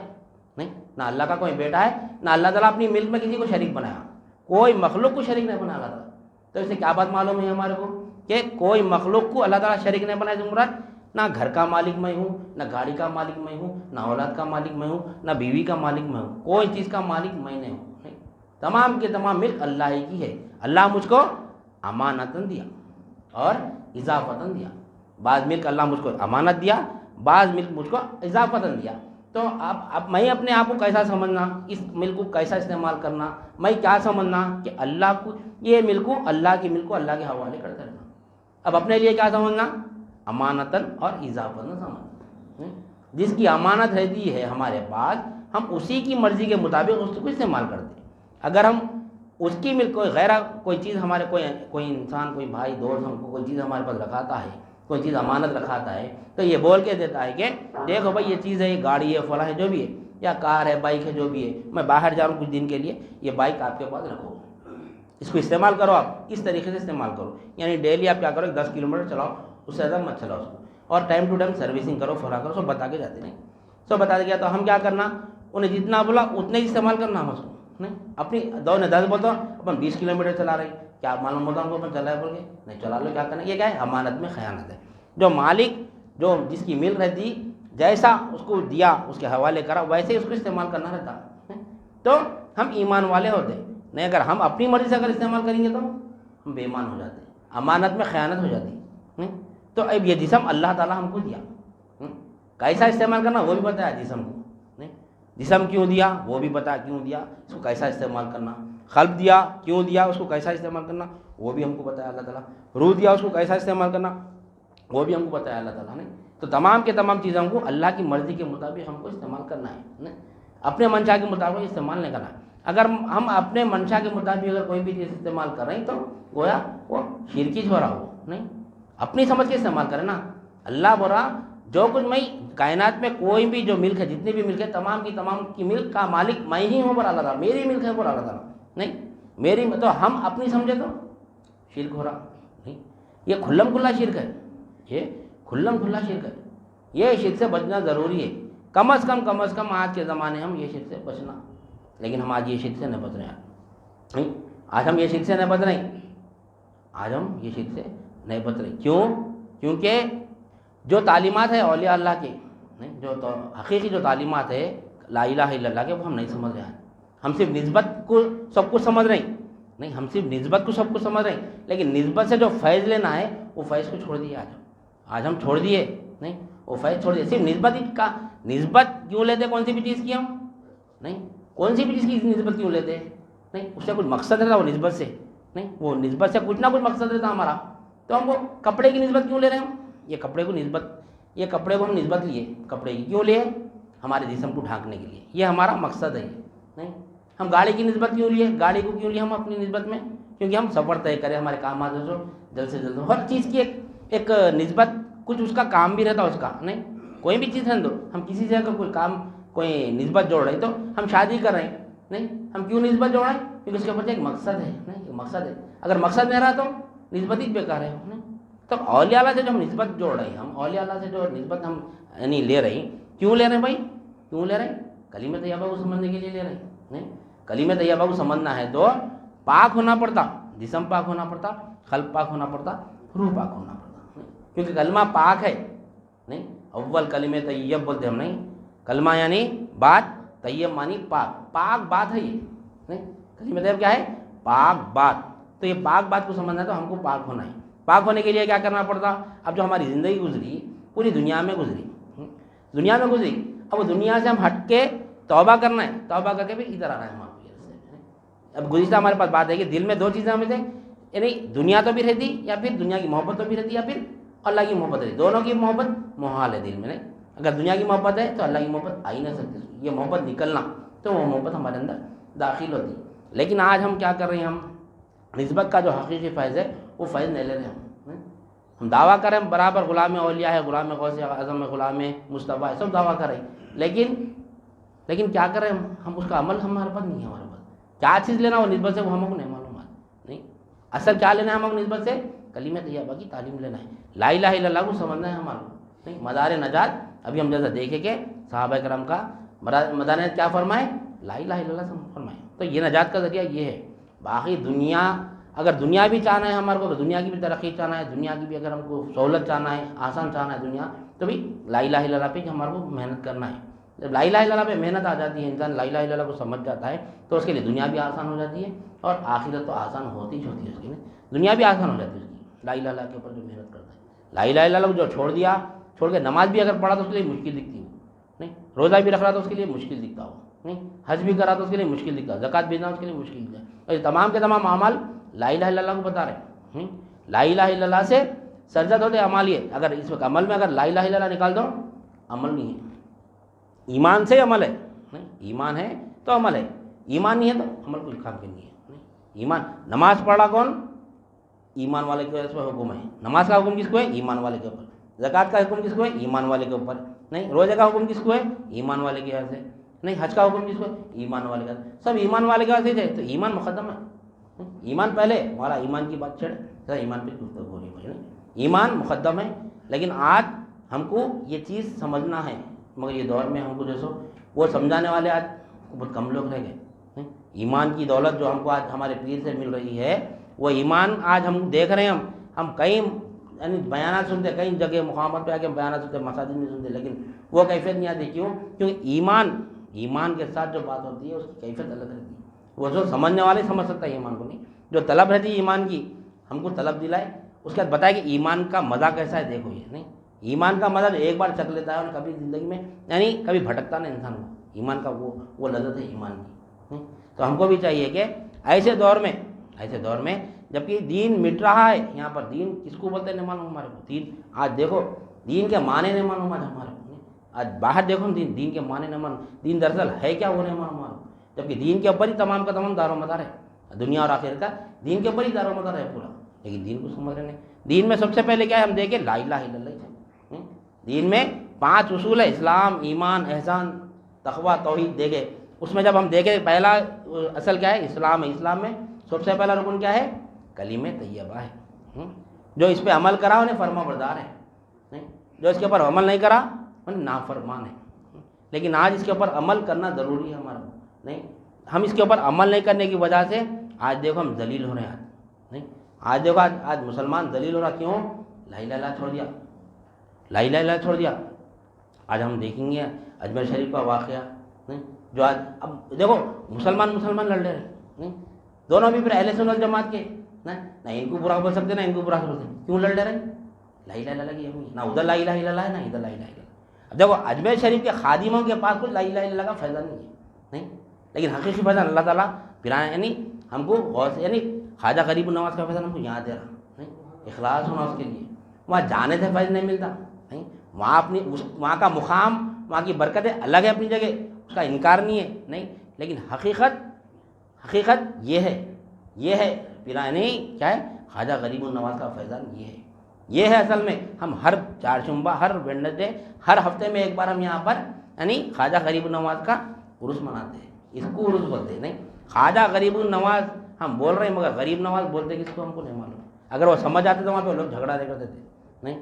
نہیں نہ اللہ کا کوئی بیٹا ہے، نہ اللہ تعالیٰ اپنی ملک میں کسی کو شریک بنایا، کوئی مخلوق کو شریک نہیں بنا اللہ تعالیٰ۔ تو اس سے کیا بات معلوم ہے ہمارے کو کہ کوئی مخلوق کو اللہ تعالیٰ شریک نہیں بنایا۔ مراد نہ گھر کا مالک میں ہوں، نہ گاڑی کا مالک میں ہوں، نہ اولاد کا مالک میں ہوں، نہ بیوی کا مالک میں ہوں، کوئی چیز کا مالک میں نہیں ہوں، تمام کے تمام ملک اللہ ہی کی ہے۔ اللہ مجھ کو امانتاً دیا اور اضافتاً دیا، بعض ملک اللہ مجھ کو امانت دیا، بعض ملک مجھ کو اضافتاً دیا۔ تو اب میں اپنے آپ کو کیسا سمجھنا، اس ملک کو کیسا استعمال کرنا، میں کیا سمجھنا کہ اللہ کو یہ ملک کو اللہ کی ملک کو اللہ کے حوالے کرتا رہنا۔ اب اپنے لیے کیا سمجھنا، امانتاً اور اضافتاً سمجھنا۔ جس کی امانت رہتی ہے ہمارے پاس ہم اسی کی مرضی کے مطابق اس کو استعمال کرتے ہیں۔ اگر ہم اس کی ملک کوئی چیز ہمارے کوئی انسان کوئی بھائی دوست ہم کو کوئی چیز ہمارے پاس رکھاتا ہے، کوئی چیز امانت رکھاتا ہے، تو یہ بول کے دیتا ہے کہ دیکھو بھائی یہ چیز ہے، یہ گاڑی ہے، فلاں ہے، جو بھی ہے، یا کار ہے، بائک ہے، جو بھی ہے، میں باہر جا رہا ہوں کچھ دن کے لیے، یہ بائک آپ کے پاس رکھو، اس کو استعمال کرو، آپ اس طریقے سے استعمال کرو، یعنی ڈیلی آپ کیا کرو 10 کلومیٹر چلاؤ، اس سے زیادہ مت چلاؤ اس کو، اور ٹائم ٹو ٹائم سروسنگ کرو، فلاں کرو، سب بتا کے جاتے نہیں، سب بتا کے گیا۔ تو ہم کیا کرنا، انہیں جتنا بولا اتنے ہی استعمال کرنا ہم اس کو، نہیں اپنی دو نے 10 بولتا اپن 20 کلومیٹر چلا رہے، کیا معلوم ہوتا ہم کو اپن چلا ہے بول کے، نہیں چلا لو، کیا کرنا، یہ کیا ہے، امانت میں خیانت ہے۔ جو مالک جو جس کی مل رہتی جیسا اس کو دیا اس کے حوالے کرا ویسے ہی اس کو استعمال کرنا رہتا، تو ہم ایمان والے ہوتے نہیں۔ اگر ہم اپنی مرضی سے اگر استعمال کریں گے تو ہم بے ایمان ہو جاتے، امانت میں خیانت ہو جاتی، تو اب یہ جسم اللہ تعالیٰ ہم کو دیا، کیسا استعمال کرنا وہ بھی بتایا جسم کو، نہیں جسم کیوں دیا وہ بھی بتایا کیوں دیا، اس کو کیسا استعمال کرنا، قلب دیا کیوں دیا، اس کو کیسا استعمال کرنا وہ بھی ہم کو بتایا اللہ تعالیٰ، روح دیا اس کو کیسا استعمال کرنا وہ بھی ہم کو بتایا اللہ تعالیٰ نے. تو تمام کے تمام چیزوں کو اللہ کی مرضی کے مطابق ہم کو استعمال کرنا ہے، اپنے منشا کے مطابق استعمال نہیں کرنا ہے. اگر ہم اپنے منشا کے مطابق اگر کوئی بھی چیز استعمال کر رہے ہیں تو گویا وہ شرکی ہو رہا ہو، نہیں اپنی سمجھ کے استعمال کریں نا. اللہ بول رہا جو کچھ میں کائنات میں کوئی بھی جو ملک ہے، جتنی بھی ملک ہے، تمام کی ملک کا مالک میں ہی ہوں، بول اللہ تعالیٰ میری ملک ہے، بول اللہ تعالیٰ نہیں میری. تو ہم اپنی سمجھے تو شرک ہو رہا نہیں. یہ کھلم کھلا شرک ہے، یہ کھلم کھلا شرک ہے. یہ شرک سے بچنا ضروری ہے. کم از کم آج کے زمانے ہم یہ شرک سے بچنا، لیکن ہم آج یہ شرک سے نہیں بچ رہے ہیں. نہیں آج ہم یہ شرک سے نہیں بچ رہے ہیں، آج ہم یہ شرک سے نہیں بچ رہے. کیوں؟ کیونکہ جو تعلیمات ہے اولیاء اللہ کے، نہیں جو حقیقی جو تعلیمات ہے لا الہ الا اللہ کے، وہ ہم نہیں سمجھ رہے ہیں. ہم صرف نسبت کو سب کچھ سمجھ رہے ہیں، نہیں ہم صرف نسبت کو سب کچھ سمجھ رہے ہیں، لیکن نسبت سے جو فیض لینا ہے وہ فیض کو چھوڑ دیے. آج ہم چھوڑ دیے، نہیں وہ فیض چھوڑ دیے. صرف نسبت کیوں لیتے کون سی بھی چیز کی ہم، نہیں کون سی بھی چیز کی نسبت کیوں لیتے، نہیں اس سے کچھ مقصد رہتا وہ نسبت سے، نہیں وہ نسبت سے کچھ نہ کچھ مقصد رہتا ہمارا. تو ہم کو کپڑے کی نسبت کیوں لے رہے ہیں ہم؟ یہ کپڑے کو ہم نسبت لیے، کپڑے کی کیوں لیے؟ ہمارے جسم کو ڈھانکنے کے لیے، یہ ہمارا مقصد ہے. نہیں ہم گاڑی کی نسبت کیوں لیے؟ گاڑی کو کیوں لیے ہم اپنی نسبت میں؟ کیونکہ ہم سفر طے کریں، ہمارے کام آتے ہو جلد سے جلد. ہر چیز کی ایک نسبت، کچھ اس کا کام بھی رہتا ہے اس کا. نہیں کوئی بھی چیز ہے تو ہم کسی سے اگر کوئی کام کوئی نسبت جوڑ رہے ہیں، تو ہم شادی کر رہے ہیں، نہیں ہم کیوں نسبت جوڑ رہے ہیں؟ کیونکہ اس کے اوپر ایک مقصد ہے، نہیں ایک مقصد ہے. اگر مقصد نہیں رہا تو نسبت ہی بیکار ہے. نہیں تو اولیاء اللہ سے جو ہم نسبت جوڑ رہے ہیں، ہم اولیاء اللہ سے جو نسبت ہم یعنی لے رہے ہیں، کیوں لے رہے ہیں بھائی؟ کیوں لے رہے ہیں؟ کلمہ طیبہ کو سمجھنے کے لیے لے رہے ہیں. نہیں کلمہ طیبہ کو سمجھنا ہے تو پاک ہونا پڑتا، جسم پاک ہونا پڑتا، قلب پاک ہونا پڑتا، روح پاک ہونا پڑتا. کیونکہ کلمہ پاک ہے. نہیں اول کلمہ طیب بولتے ہم، نہیں کلمہ یعنی بات، طیب مانی پاک بات ہے. یہ نہیں کلمہ طیب کیا ہے؟ پاک بات. تو یہ پاک بات کو سمجھنا ہے تو ہم کو پاک ہونا ہے. پاک ہونے کے لیے کیا کرنا پڑتا؟ اب جو ہماری زندگی گزری پوری دنیا میں گزری، اب وہ دنیا سے ہم ہٹ کے توبہ کرنا ہے. توبہ کر کے پھر ادھر آنا ہے ہمارے. اب گزشتہ ہمارے پاس بات ہے کہ دل میں دو چیزیں ہمیں تھے، یعنی دنیا تو بھی رہتی، یا پھر دنیا کی محبت تو بھی رہتی، یا پھر اللہ کی محبت رہتی. دونوں کی محبت محال ہے دل میں. نہیں اگر دنیا کی محبت ہے تو اللہ کی محبت آ ہی نہیں سکتی. یہ محبت نکلنا تو وہ محبت ہمارے اندر داخل ہوتی. لیکن آج ہم کیا کر رہے ہیں؟ ہم نسبت کا جو حقیقی فیض ہے وہ فیض نہیں لے رہے ہیں. ہم دعویٰ کریں برابر غلام اولیاء ہے، غلام غوث اعظم ہے، غلام مصطفیٰ ہے، سب دعویٰ کریں، لیکن کیا کریں ہم اس کا عمل ہمارے پاس نہیں ہے. ہمارے پاس کیا چیز لینا وہ نسبت سے وہ ہم کو نہیں معلوم ہے. نہیں اصل کیا لینا ہے ہم کو نسبت سے؟ کلمہ طیبہ کی تعلیم لینا ہے، لا الہ الا اللہ کو سمجھنا ہے ہمارا. نہیں مدار نجات ابھی ہم جیسا دیکھیں کہ صحابہ کرام کا مدار نجات کیا فرمائے؟ لا الہ الا اللہ فرمائے. تو یہ نجات کا ذریعہ یہ ہے. باقی دنیا اگر دنیا بھی چاہنا ہے ہمارے کو، دنیا کی بھی ترقی چاہنا ہے، دنیا کی بھی اگر ہم کو سہولت چاہنا ہے، آسان چاہنا ہے دنیا، تو بھی لا الہ الا اللہ پہ ہمارے کو محنت کرنا ہے. جب لا الہ الا اللہ پہ محنت آ جاتی ہے، انسان لا الہ الا اللہ کو سمجھ جاتا ہے، تو اس کے لیے دنیا بھی آسان ہو جاتی ہے اور آخرت تو آسان ہوتی ہی ہوتی ہے. اس کی دنیا بھی آسان ہو جاتی ہے اس کی، لا الہ الا اللہ کے اوپر جو محنت کرتا ہے. لا الہ الا اللہ کو جو چھوڑ کے نماز بھی اگر پڑھا تو اس کے لیے مشکل دکھتی ہو، نہیں روزہ بھی رکھ رہا تو اس کے لیے مشکل دکھتا ہو، نہیں حج بھی کرا تو اس کے لیے مشکل دکھتا ہو، زکوٰۃ بھی دینا اس کے لیے مشکل دکھتا ہے. اور یہ تمام کے تمام اعمال لا الہ الا اللہ کو بتا رہے ہیں. لا الہ الا اللہ سے سرزد ہوتے اعمال. یہ اگر اس وقت عمل میں اگر لا الہ الا اللہ نکال دو، عمل نہیں ہے. ایمان سے عمل ہے، نہیں ایمان ہے تو عمل ہے، ایمان نہیں ہے تو عمل کوئی کام کے نہیں ہے. نہیں ایمان نماز پڑھا کون؟ ایمان والے کے اس پر حکم ہے. نماز کا حکم کس کو ہے؟ ایمان والے کے اوپر. زکوٰۃ کا حکم کس کو ہے؟ ایمان والے کے اوپر. نہیں روزے کا حکم کس کو ہے؟ ایمان والے کے یہاں سے. نہیں حج کا حکم کس کو ہے؟ ایمان والے کا. سب ایمان والے کے واسطے ہے. تو ایمان مقدم ہے. ایمان پہلے، ہمارا ایمان کی بات چھڑے سر، ایمان پہ گفتگو ہو رہی ہے. ایمان مقدم ہے. لیکن آج ہم کو یہ چیز سمجھنا ہے، مگر یہ دور میں ہم کو جو سو وہ سمجھانے والے آج بہت کم لوگ رہ گئے. ایمان کی دولت جو ہم کو آج ہمارے پیر سے مل رہی ہے، وہ ایمان آج ہم دیکھ رہے ہیں. ہم کئی یعنی بیانات سنتے، کئی جگہ مقامات پہ آ کے بیانات سنتے، مساجد میں سنتے، لیکن وہ کیفیت نہیں آتی. کیوں؟ کیونکہ ایمان کے ساتھ جو بات ہوتی ہے اس کی کیفیت الگ رہتی ہے. وہ جو سمجھنے والے سمجھ سکتا ہے ایمان کو، نہیں جو طلب رہتی ہے ایمان کی ہم کو طلب دلائے اس کے بعد بتایا کہ ایمان کا مزہ کیسا ہے، دیکھو یہ نہیں، ایمان کا مزہ ایک بار چکھ لیتا ہے اور کبھی زندگی میں یعنی کبھی بھٹکتا نہیں انسان کو، ایمان کا وہ لذت ہے ایمان کی۔ تو ہم کو بھی چاہیے کہ ایسے دور میں جبکہ دین مٹ رہا ہے، یہاں پر دین کس کو بولتے ہیں نہیں معلوم ہمارے کو، دین آج دیکھو دین کے معنی نہیں معلوم آج ہمارے کو، آج باہر دیکھو دین کے معنی نہیں معلوم، دین دراصل ہے کیا وہ نہیں معلوم، جبکہ دین کے اوپر ہی تمام کا تمام دار و مدار ہے، دنیا اور آخرت کا دین کے اوپر ہی دار و مدار ہے پورا، لیکن دین کو سمجھ رہے نہیں۔ دین میں سب سے پہلے کیا ہے، ہم دیکھیں لا الہ الا اللہ، دین میں 5 اصول ہے، اسلام، ایمان، احسان، تقویٰ، توحید، دیکھے اس میں جب ہم دیکھیں پہلا اصل کیا ہے، اسلام ہے، اسلام میں سب سے پہلا رکن کیا ہے، کلمہ طیبہ ہے، جو اس پہ عمل کرا انہیں فرما بردار ہے، نہیں جو اس کے اوپر عمل نہیں کرا انہیں نافرمان ہے۔ لیکن آج اس کے اوپر عمل کرنا ضروری ہے ہمارا، نہیں ہم اس کے اوپر عمل نہیں کرنے کی وجہ سے آج دیکھو ہم ذلیل ہو رہے ہیں، نہیں آج دیکھو آج مسلمان ذلیل ہو رہا، کیوں؟ لا الہ الا اللہ چھوڑ دیا، لا الہ الا اللہ چھوڑ دیا۔ آج ہم دیکھیں گے اجمیر شریف کا واقعہ، نہیں جو آج اب دیکھو مسلمان لڑ رہے ہیں، نہیں دونوں بھی پھر اہل سنت والجماعت کے، نہ ان کو برا بول سکتے نہ ان کو برا بول سکتے، کیوں لڑ رہے ہیں؟ لا الہ الا اللہ کی اہمیت، نہ ادھر لا الہ الا اللہ ہے نہ ادھر لا الہ الا اللہ۔ اب دیکھو اجمیر شریف کے خادموں کے پاس کچھ لا الہ الا اللہ کا فائدہ نہیں ہے، نہیں لیکن حقیقی فائدہ اللہ تعالیٰ پھر یعنی ہم کو غوث یعنی خواجہ غریب النواز کا فائدہ ہم کو یہاں دے رہا، نہیں اخلاص ہونا اس کے لیے، وہاں جانے سے فائدہ نہیں ملتا، نہیں وہاں اپنی وہاں کا مقام، وہاں کی برکتیں الگ ہے اپنی جگہ، اس کا انکار نہیں ہے، نہیں لیکن حقیقت یہ ہے پھر نہیں کیا ہے، خواجہ غریب النواز کا فیضان یہ ہے اصل میں۔ ہم ہر چہارشنبہ، ہر ویڈنسڈے، ہر ہفتے میں ایک بار ہم یہاں پر یعنی خواجہ غریب النواز کا عرس مناتے ہیں، اس کو عرس بولتے ہیں، نہیں خواجہ غریب النواز ہم بول رہے ہیں مگر غریب نواز بولتے کس کو ہم کو نہیں معلوم، اگر وہ سمجھ آتے تو وہاں پہ لوگ جھگڑا کرتے تھے، نہیں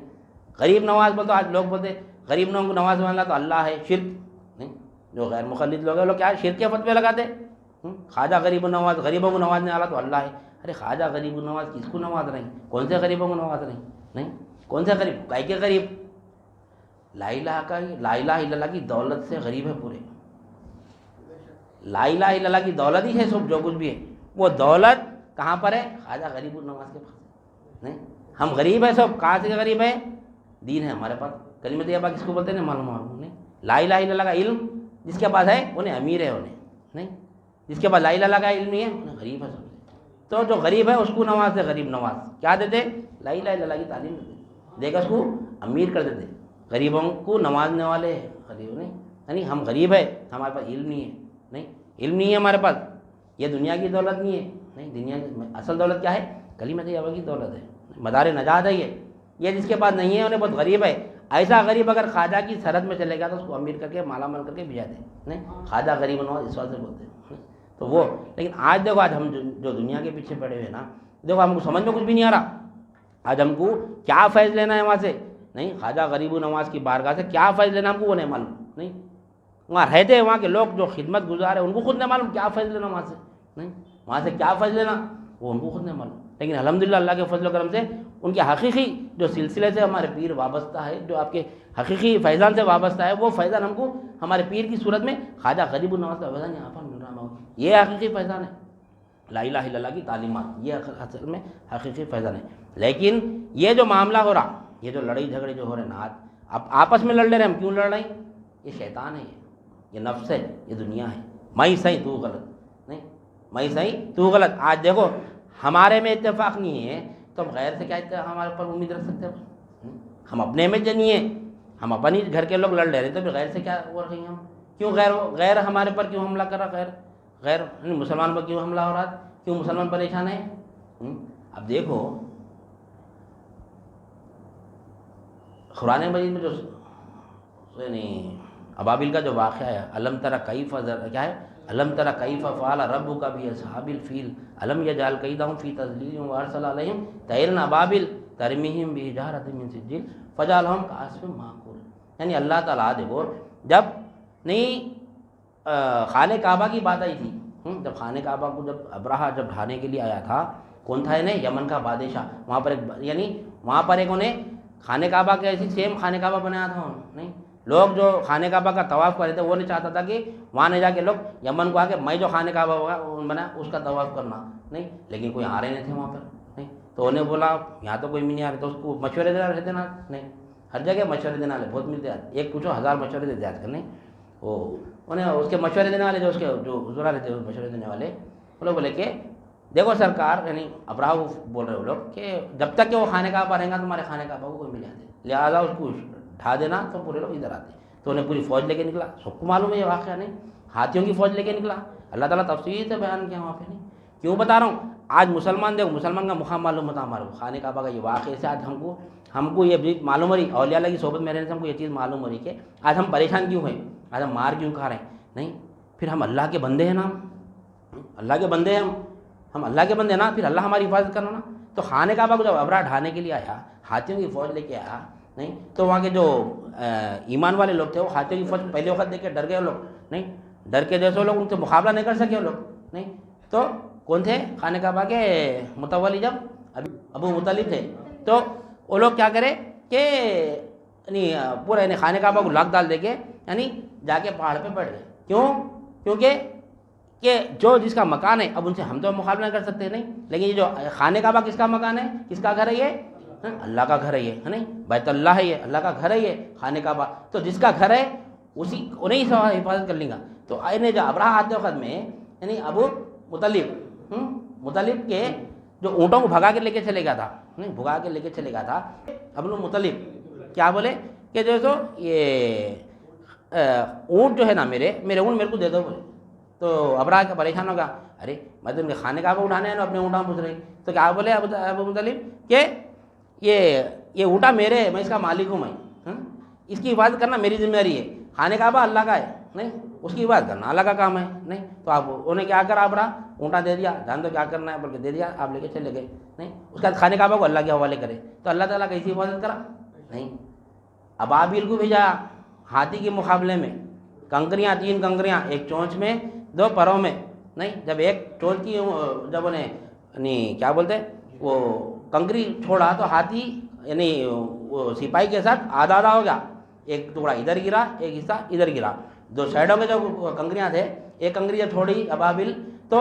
غریب نواز بولتے آج لوگ بولتے غریب نواز ماننا تو اللہ ہے، شرک، نہیں جو غیر مخلص لوگ ہیں لوگ کیا شرک کے فتوے لگاتے، خواجہ غریب النواز غریبوں کو نوازنے والا تو اللہ ہے، ارے خواجہ غریب النواز کس کو نواز رہے ہیں، کون سے غریبوں کو نواز رہے ہیں، نہیں کون سے غریب کائے کے غریب، لا الہ الا اللہ کی دولت سے غریب ہے پورے، لا الہ الا اللہ کی دولت ہی ہے سب جو کچھ بھی ہے، وہ دولت کہاں پر ہے، خواجہ غریب النواز کے پاس، نہیں ہم غریب ہیں سب، کہاں سے غریب ہے، دین ہے ہمارے پاس، کلمہ طیبہ کس کو بولتے ہیں معلوم نہیں، لا الہ الا اللہ کا علم جس کے پاس ہے انہیں امیر ہے، انہیں نہیں جس کے پاس لا الہ الا اللہ کا علم نہیں ہے انہیں غریب ہے سب سے، تو جو غریب ہے اس کو نواز سے غریب نواز کیا دیتے، لا الہ الا اللہ کی تعلیم دیتے، دیکھ اس کو امیر کر دیتے، غریبوں کو نوازنے والے غریب نہیں، یعنی ہم غریب ہے ہمارے پاس علم نہیں ہے، نہیں علم نہیں ہے ہمارے پاس، یہ دنیا کی دولت نہیں ہے، نہیں دنیا کی اصل دولت کیا ہے، کلمہ طیبہ کی دولت ہے، مدار نجات ہے یہ جس کے پاس نہیں ہے انہیں بہت غریب ہے، ایسا غریب اگر خواجہ کی سرحد میں چلے گا تو اس کو امیر کر کے مالا مال کر کے بھیجا دیں، نہیں خواجہ غریب نواز اس واسطے بولتے ہیں، تو وہ لیکن آج دیکھو آج ہم جو دنیا کے پیچھے پڑے ہوئے نا، دیکھو ہم کو سمجھ میں کچھ بھی نہیں آ رہا، آج ہم کو کیا فیض لینا ہے وہاں سے، نہیں خواجہ غریب نواز کی بارگاہ سے کیا فیض لینا ہم کو وہ نہیں معلوم، نہیں وہاں رہتے ہیں وہاں کے لوگ جو خدمت گزار ہیں ان کو خود نہیں معلوم کیا فیض لینا وہاں سے، نہیں وہاں سے کیا فیض لینا وہ ان کو خود نہیں معلوم، لیکن الحمدللہ اللہ کے فضل و کرم سے ان کے حقیقی جو سلسلے سے ہمارے پیر وابستہ ہے، جو آپ کے حقیقی فیضان سے وابستہ ہے، وہ فیضان ہم کو ہمارے پیر کی صورت میں خواجہ غریب النواز کا فیضان یہاں پر مل رہا ہے، یہ حقیقی فیضان ہے، لا الہ الا اللہ کی تعلیمات یہ اصل میں حقیقی فیضان ہے۔ لیکن یہ جو معاملہ ہو رہا، یہ جو لڑائی جھگڑے جو ہو رہے ہیں نا اب آپس میں لڑ لے رہے ہیں، ہم کیوں لڑ رہے ہیں، یہ شیطان ہے، یہ نفس ہے، یہ دنیا ہے، میں صحیح تو غلط، نہیں میں صحیح تو غلط۔ آج دیکھو ہمارے میں اتفاق نہیں ہے تو ہم غیر سے کیا ہمارے اوپر امید رکھ سکتے ہیں، ہم اپنے میں نہیں ہے، ہم اپنی گھر کے لوگ لڑ لے رہے ہیں تو پھر غیر سے کیا ہو رہی ہیں، ہم کیوں غیر ہمارے پر کیوں حملہ کر رہا، غیر مسلمان پر کیوں حملہ ہو رہا، کیوں مسلمان پریشان ہے۔ اب دیکھو قرآن مجید میں جو یعنی ابابیل کا جو واقعہ ہے، الم تری کیف کیا ہے، الم تری کیف فعل ربک باصحاب الفیل الم یجعل کیدہم فی تضلیل وارسل علیہم طیرا ابابیل ترمیہم بحجارۃ من سجیل فجعلہم کعصف مأکول، یعنی اللہ تعالیٰ دیکھو جب نہیں خانہ کعبہ کی بات آئی تھی، جب خانہ کعبہ کو جب ابرہہ جب ڈھانے کے لیے آیا تھا، کون تھا انہیں، یمن کا بادشاہ، وہاں پر ایک انہیں خانہ کعبہ کے ایسی سیم خانہ کعبہ بنایا تھا، نہیں لوگ جو خانہ کعبہ کا طواف کر رہے تھے وہ نہیں چاہتا تھا کہ وہاں نہیں جا کے لوگ یمن کو آ کے میں جو خانہ کعبہ ہوگا بنا اس کا طواف کرنا، نہیں لیکن کوئی آ رہے نہیں تھے وہاں پر، نہیں تو انہیں بولا یہاں تو کوئی بھی نہیں آ رہا، تو اس کو مشورے دینا رہتے نا، نہیں ہر جگہ مشورے دینے والے بہت ملتے ہیں، ایک پوچھو 1000 مشورے دیتے آج کل، نہیں وہ انہیں اس کے مشورے دینے والے جو اس کے جو حضورا رہتے ہیں مشورے دینے والے، وہ لوگ بولے کہ دیکھو سرکار، یعنی ابراہ بول رہے وہ لوگ کہ جب تک کہ وہ خانہ کعبہ رہیں گا تمہارے خانہ کعبہ کو کوئی مل جاتے، لہٰذا اس کو ڈھا دینا، تو پورے لوگ ادھر آتے. تو انہیں پوری فوج لے کے نکلا، سب کو معلوم ہے یہ واقعہ، نہیں ہاتھیوں کی فوج لے کے نکلا. اللہ تعالیٰ تفصیل سے بیان کیا وہاں پہ. نہیں کیوں بتا رہا ہوں، آج مسلمان دیکھو، مسلمان کا مقام معلوم ہوتا ہمارے کو، خانہ کعبہ کا یہ واقعے سے آج ہم کو یہ بھی معلوم ہو رہی، اولیاء اللہ کی صحبت میں رہنے سے ہم کو یہ چیز معلوم ہو رہی کہ آج ہم پریشان کیوں ہیں، آج ہم مار کیوں کھا رہے ہیں. نہیں پھر ہم اللہ کے بندے ہیں نا، اللہ کے بندے ہیں ہم اللہ کے بندے ہیں نا، پھر اللہ ہماری حفاظت کرنا نا. تو خانہ کعبہ کو جب ابراہ ڈھانے کے لیے آیا، ہاتھیوں کی فوج لے کے آیا، نہیں تو وہاں کے جو ایمان والے لوگ تھے وہ ہاتھیوں کی فوج پہلے وقت دیکھ کے ڈر گئے وہ لوگ. نہیں ڈر کے جیسے وہ لوگ ان سے مقابلہ نہیں کر سکے وہ لوگ. نہیں تو کون تھے خانہ کعبہ کے متولی، جب ابو مطلب تھے، تو وہ لوگ کیا کرے کہ یعنی پورا یعنی خانہ کعبہ کو لاک ڈال دے کے یعنی جا کے پہاڑ پہ بیٹھ گئے. کیونکہ کہ جو جس کا مکان ہے، اب ان سے ہم تو مقابلہ نہیں کر سکتے، نہیں لیکن یہ جو خانہ کعبہ کس کا مکان ہے، کس کا گھر ہے یہ، اللہ کا گھر ہے یہ، ہے نہیں بیت اللہ ہے، یہ اللہ کا گھر ہے یہ خانہ کعبہ. تو جس کا گھر ہے اسی انہیں سے حفاظت کر لیں گا. تو انہیں جو ابراہ آتے وقت میں یعنی ابو مطلب کے جو اونٹوں کو بھگا کے لے کے چلے گیا تھا، نہیں بھگا کے لے کے چلے گیا تھا، ابو مطلب کیا بولے کہ جو سو یہ اونٹ جو ہے نا میرے اونٹ میرے کو دے دو بولے. تو ابراہ کا پریشان ہوگا، ارے میں تو ان کے خانہ کعبہ اٹھانے ہیں نا، اپنے اونٹاں پوچھ رہی. تو کیا بولے ابو مطلب کہ یہ اونٹا میرے ہے، میں اس کا مالک ہوں، میں اس کی حفاظت کرنا میری ذمہ داری ہے. خانہ کعبہ اللہ کا ہے، نہیں اس کی حفاظت کرنا اللہ کا کام ہے. نہیں تو آپ انہیں کیا کرا، ابراہ اونٹا دے دیا، جان دو کیا کرنا ہے بلکہ دے دیا، آپ لے کے چلے گئے. نہیں اس کا خانہ کعبہ کو اللہ کے حوالے کرے. تو اللہ تعالیٰ کیسی حفاظت کرا، نہیں ابابیل کو بھیجا ہاتھی کے مقابلے میں، کنکریاں 3 کنکریاں، ایک چونچ میں 2 پروں میں. نہیں جب ایک چونچ کی جب انہیں یعنی کیا بولتے وہ کنکری چھوڑا تو ہاتھی یعنی وہ سپاہی کے ساتھ آدھا ہو گیا، ایک ٹکڑا ادھر گرا، ایک حصہ ادھر گرا. دو سائڈوں کے جو کنکریاں تھے، ایک کنکری جب چھوڑی ابابیل تو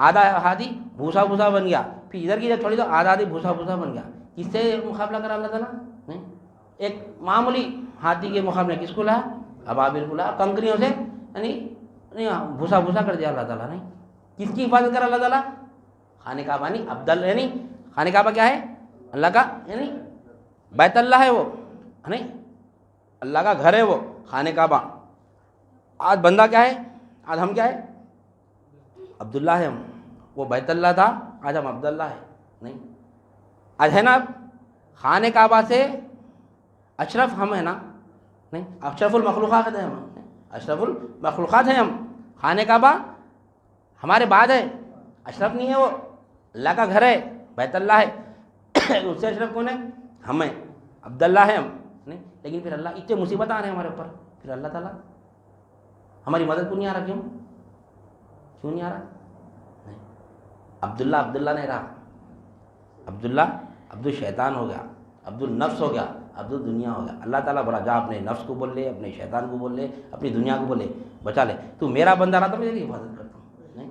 آدھا ہاتھی بھوسا بن گیا، پھر ادھر کی جب چھوڑی تو آدھا ہاتھی بھوسا بن گیا. کس سے مقابلہ کرا اللہ تعالیٰ؟ نہیں ایک معمولی ہاتھی کے مقابلے کس کو لایا، ابابیل کو لایا، کنکریوں سے یعنی بھوسا کر دیا اللہ تعالیٰ. نہیں کس کی حفاظت کرا اللہ تعالیٰ، خانہ کعبہ. نہیں یعنی خانہ کعبہ کیا ہے، اللہ کا یعنی بیت اللہ ہے وہ، نہیں اللہ کا گھر ہے وہ خانہ کعبہ. آج بندہ کیا ہے، آج ہم کیا ہے، عبداللہ ہے ہم. وہ بیت اللہ تھا، آج ہم عبداللہ ہے. نہیں آج ہے نا خانہ کعبہ سے اشرف ہم ہیں نا، نہیں اشرف المخلوقات ہیں ہم، اشرف المخلوقات ہیں ہم. خانہ کعبہ ہمارے بعد ہے، اشرف نہیں ہے وہ، اللہ کا گھر ہے، بیت اللہ ہے. اس سے اشرف کون ہے، ہم ہیں، عبداللہ ہیں ہم. نہیں لیکن پھر اللہ اتنے مصیبت آ رہے ہیں ہمارے اوپر، پھر اللہ تعالیٰ ہماری مدد کو نہیں آ رہا. کیوں نہیں آ رہا؟ نہیں عبداللہ نہیں رہا، عبداللہ عبد الشیطان ہو گیا، عبد النفس ہو گیا، عبد الدنیا ہو گیا. اللہ تعالیٰ بڑا جا اپنے نفس کو بول لے، اپنے شیطان کو بول لے، اپنی دنیا کو بول لے، بچا لے. تو میرا بندہ رہا تو میں تیری حفاظت کرتا ہوں.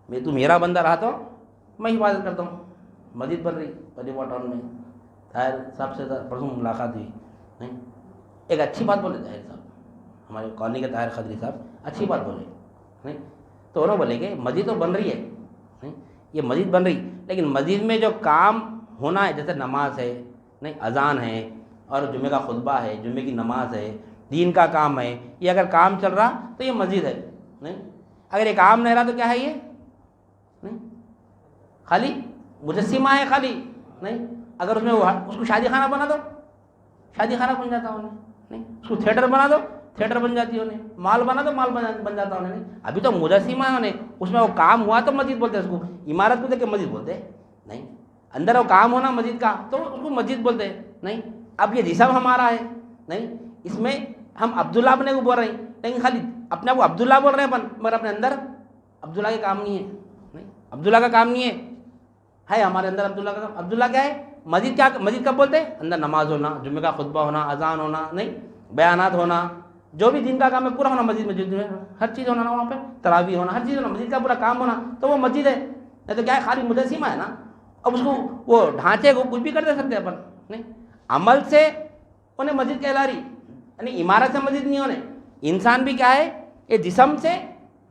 نہیں تو میرا بندہ رہا تو میں حفاظت کرتا ہوں. مسجد بن رہی پلی ٹاؤن میں، طاہر صاحب سے پرسوں ملاقات ہوئی. نہیں ایک اچھی بات بولے طاہر صاحب، ہمارے کالونی کے طاہر خدری صاحب اچھی بات بولے. نہیں تو انہوں بولے کہ مسجد تو بن رہی ہے، نہیں یہ مسجد بن رہی، لیکن مسجد میں جو کام ہونا ہے جیسے نماز ہے، نہیں اذان ہے، اور جمعہ کا خطبہ ہے، جمعے کی نماز ہے، دین کا کام ہے، یہ اگر کام چل رہا تو یہ مسجد ہے. نہیں اگر یہ کام نہیں رہا تو کیا ہے یہ، نہیں خالی مجسمہ ہے خالی. نہیں اگر اس کو شادی خانہ بنا دو، شادی خانہ بن جاتا انہیں. نہیں اس کو تھیٹر بنا دو، تھیٹر بن جاتی انہیں. مال بنا دو، مال بن جاتا انہیں. ابھی تو مجسمہ ہے انہیں، اس میں وہ کام ہوا تو مسجد بولتے ہیں اس کو. عمارت کو دیکھ کے مسجد بولتے نہیں، اندر وہ کام ہونا مسجد کا تو اس کو مسجد بولتے ہیں. نہیں اب یہ جسم ہمارا ہے، نہیں اس میں ہم عبداللہ اپنے کو بول رہے ہیں، لیکن خالی اپنے کو عبداللہ بول رہے ہیں مگر اپنے اندر عبداللہ کے کام نہیں ہے. نہیں عبداللہ کا کام نہیں ہے ہمارے اندر عبداللہ کا کام. عبداللہ کیا ہے، مسجد کیا، مسجد کب بولتے ہیں، اندر نماز ہونا، جمعہ کا خطبہ ہونا، اذان ہونا، نہیں بیانات ہونا، جو بھی دین کا کام ہے پورا ہونا مسجد میں، ہر چیز ہونا نا وہاں پہ، تراویح ہونا، ہر چیز ہونا، مسجد کا پورا کام ہونا تو وہ مسجد ہے. نہیں تو کیا ہے، خالی مجسمہ ہے نا. اب اس کو وہ ڈھانچے کو کچھ بھی کر دے سکتے اپن نہیں. عمل سے انہیں مسجد کہلا رہی, یعنی عمارت سے مسجد نہیں ہونے. انسان بھی کیا ہے, یہ جسم سے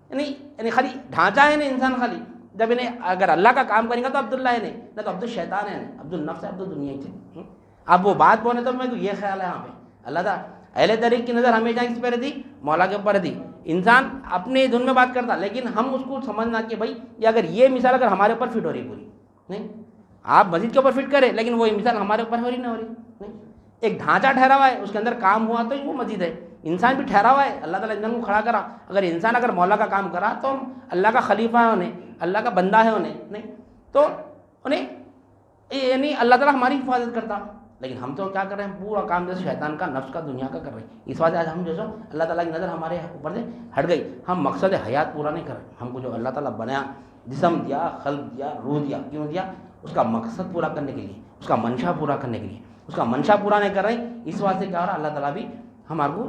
یعنی خالی ڈھانچہ ہے نا انسان خالی. جب انہیں اگر اللہ کا کام کریں گا تو عبداللہ ہے نہیں, نہ تو عبد الشیطان ہے, عبد النفس ہے, عبد الدنیا سے. اب وہ بات بولے تو میں کو یہ خیال ہے یہاں پہ اللہ تعالیٰ اہل طریق کی نظر ہمیشہ کس پر تھی, مولا کے اوپر تھی. انسان اپنے دھن میں بات کرتا, لیکن ہم اس کو سمجھنا کہ بھائی یہ اگر یہ مثال اگر ہمارے اوپر فٹ ہو رہی پوری نہیں, آپ مسجد کے اوپر فٹ کریں لیکن وہ مثال ہمارے اوپر ہو رہی نہ ہو رہی نہیں. ایک ڈھانچہ ٹھہرا ہوا ہے, اس کے اندر کام ہوا تو وہ مسجد ہے. انسان بھی ٹھہرا ہوا ہے, اللہ تعالیٰ انسان کو کھڑا کرا. اگر انسان اگر مولا کا کام کرا تو اللہ کا خلیفہ ہے انہیں, اللہ کا بندہ ہے انہیں نہیں, تو انہیں یعنی اللہ تعالیٰ ہماری حفاظت کرتا. لیکن ہم تو کیا کر رہے ہیں, پورا کام جیسے شیطان کا, نفس کا, دنیا کا کر رہے ہیں. اس وجہ سے آج ہم جو سو اللہ تعالیٰ کی نظر ہمارے اوپر سے ہٹ گئی. ہم مقصد حیات پورا نہیں کر رہے. ہم کو جو اللہ تعالیٰ بنایا, جسم دیا, خلق دیا, روح دیا, کیوں دیا؟ اس کا مقصد پورا کرنے کے لیے, اس کا منشا پورا کرنے کے لیے. اس کا منشا پورا نہیں کر رہے, اس واسطے کیا ہو رہا, اللہ تعالیٰ بھی ہمارے کو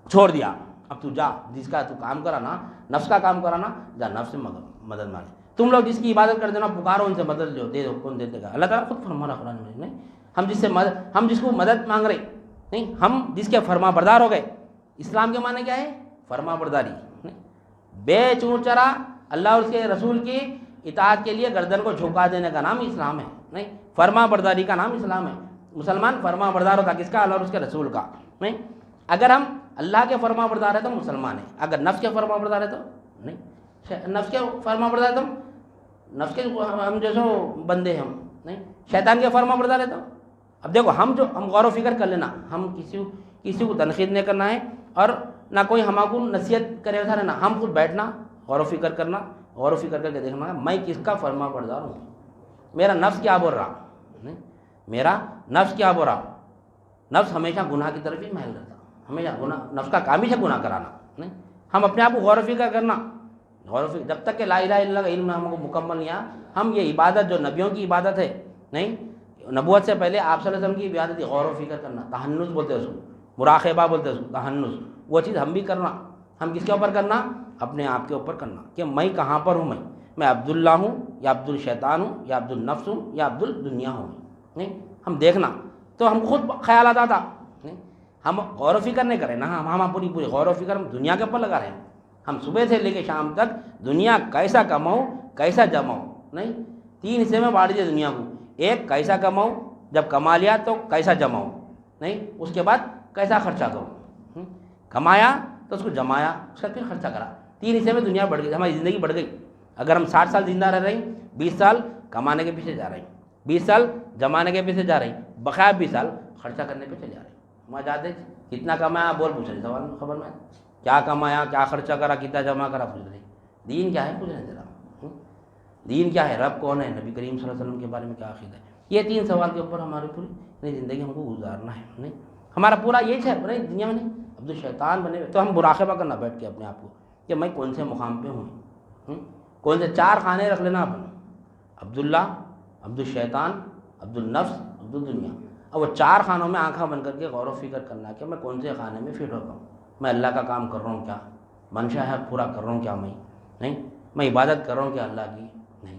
چھوڑ دیا. اب تو جا, جس کا تو کام کرا نا, نفس کا کام کرا نا, جا نفس سے مدد مانگے. تم لوگ جس کی عبادت کرتے نا, پکارو ان سے مدد لو, دے دو, کون دیتے گا؟ اللہ تعالیٰ خود فرما رہا قرآن میں نہیں. ہم جس کو مدد مانگ رہے نہیں, ہم جس کے فرما بردار ہو گئے. اسلام کے معنی کیا ہے؟ فرما برداری نہیں. بے چور چرا اللہ اور اس کے رسول کی اطاعت کے لیے گردن کو جھکا دینے کا نام اسلام ہے نہیں. فرما برداری کا نام اسلام ہے. مسلمان فرما بردار ہوتا کس کا؟ اللہ اور اس کے رسول کا نہیں. اگر ہم اللہ کے فرما بردار ہے تو مسلمان ہیں, اگر نفس کے فرما بردار ہے تو نہیں. نفس کے فرما بردار ہے تو نفس کے ہم جیسے بندے ہم نہیں. شیطان کے فرما بردار ہے تو اب دیکھو, ہم غور و فکر کر لینا, ہم کسی کو تنقید نہیں کرنا ہے, اور نہ کوئی ہم کو نصیحت کرے ایسا رہنا. ہم خود بیٹھنا, غور و فکر کرنا, غور و فکر کر کے دیکھنا میں کس کا فرما بردار ہوں. میرا نفس کیا بول رہا نہیں, میرا نفس کیا بول رہا. نفس ہمیشہ گناہ کی طرف ہی محل رہتا, ہمیشہ گناہ, نفس کا کام ہی ہے گناہ کرانا نہیں. ہم اپنے آپ کو غور و فکر کرنا, غور و فکر جب تک کہ لا الہ الا اللہ کا علم ہم کو مکمل نہیں آیا. ہم یہ عبادت جو نبیوں کی عبادت ہے نہیں, نبوت سے پہلے آپ صلی اللہ علیہ وسلم کی عبادت, غور و فکر کرنا, تحنس بولتے ہیں اس کو, مراقبہ بولتے ہیں اس کو, تحنس. وہ چیز ہم بھی کرنا. ہم کس کے اوپر کرنا؟ اپنے آپ کے اوپر کرنا, کہ میں کہاں پر ہوں. میں عبداللہ ہوں یا عبد الشیطان ہوں یا عبد النفس ہوں یا عبد الدنیا ہوں نہیں. ہم دیکھنا تو ہم خود خیال آتا تھا نہیں. ہم غور و فکر نہیں کریں نا, ہم پوری غور و فکر ہم دنیا کے اوپر لگا رہے ہیں. ہم صبح سے لے کے شام تک دنیا کیسا کماؤں کیسا جماؤں نہیں. 3 حصے میں بانٹ دیا دنیا کو. ایک کیسا کماؤں, جب کما لیا تو کیسا جماؤں نہیں, اس کے بعد کیسا خرچہ کروں. کمایا تو اس کو جمایا, اس کا پھر خرچہ کرا. 3 حصے میں دنیا بڑھ گئی, ہماری زندگی بڑھ گئی. اگر ہم 60 سال زندہ رہ رہے ہیں, 20 سال کمانے کے پیچھے جا رہے ہیں, 20 سال جمانے کے پیچھے جا رہے ہیں, بقایا 20 سال خرچہ کرنے پہ چلے جا رہے ہیں. وہاں جاتے کتنا کمایا بول پوچھ رہے, سوال خبر میں کیا کمایا, کیا خرچہ کرا, کتنا جمع کرا پوچھ رہے. دین کیا ہے پوچھ رہے ذرا. دین کیا ہے, رب کون ہے, نبی کریم صلی اللہ علیہ وسلم کے بارے میں کیا عقیدہ ہے. یہ 3 سوال کے اوپر ہماری پوری زندگی ہم کو گزارنا ہے نہیں. ہمارا پورا یہ ہے نہیں دنیا میں نہیں. عبد الشیطان بنے ہوئے تو ہم مراقبہ کرنا بیٹھ کے اپنے آپ کو, کہ میں کون سے مقام پہ ہوں. کون سے 4 خانے رکھ لینا اپنے, عبداللہ, عبد الشیطان, عبد النفس, عبد الدنیا. اب وہ 4 خانوں میں آنکھیں بن کر کے غور و فکر کرنا کہ میں کون سے خانے میں فٹ ہوتا ہوں. میں اللہ کا کام کر رہا ہوں کیا, منشا ہے پورا کر رہا ہوں کیا میں نہیں. میں عبادت کر رہا ہوں کیا اللہ کی نہیں.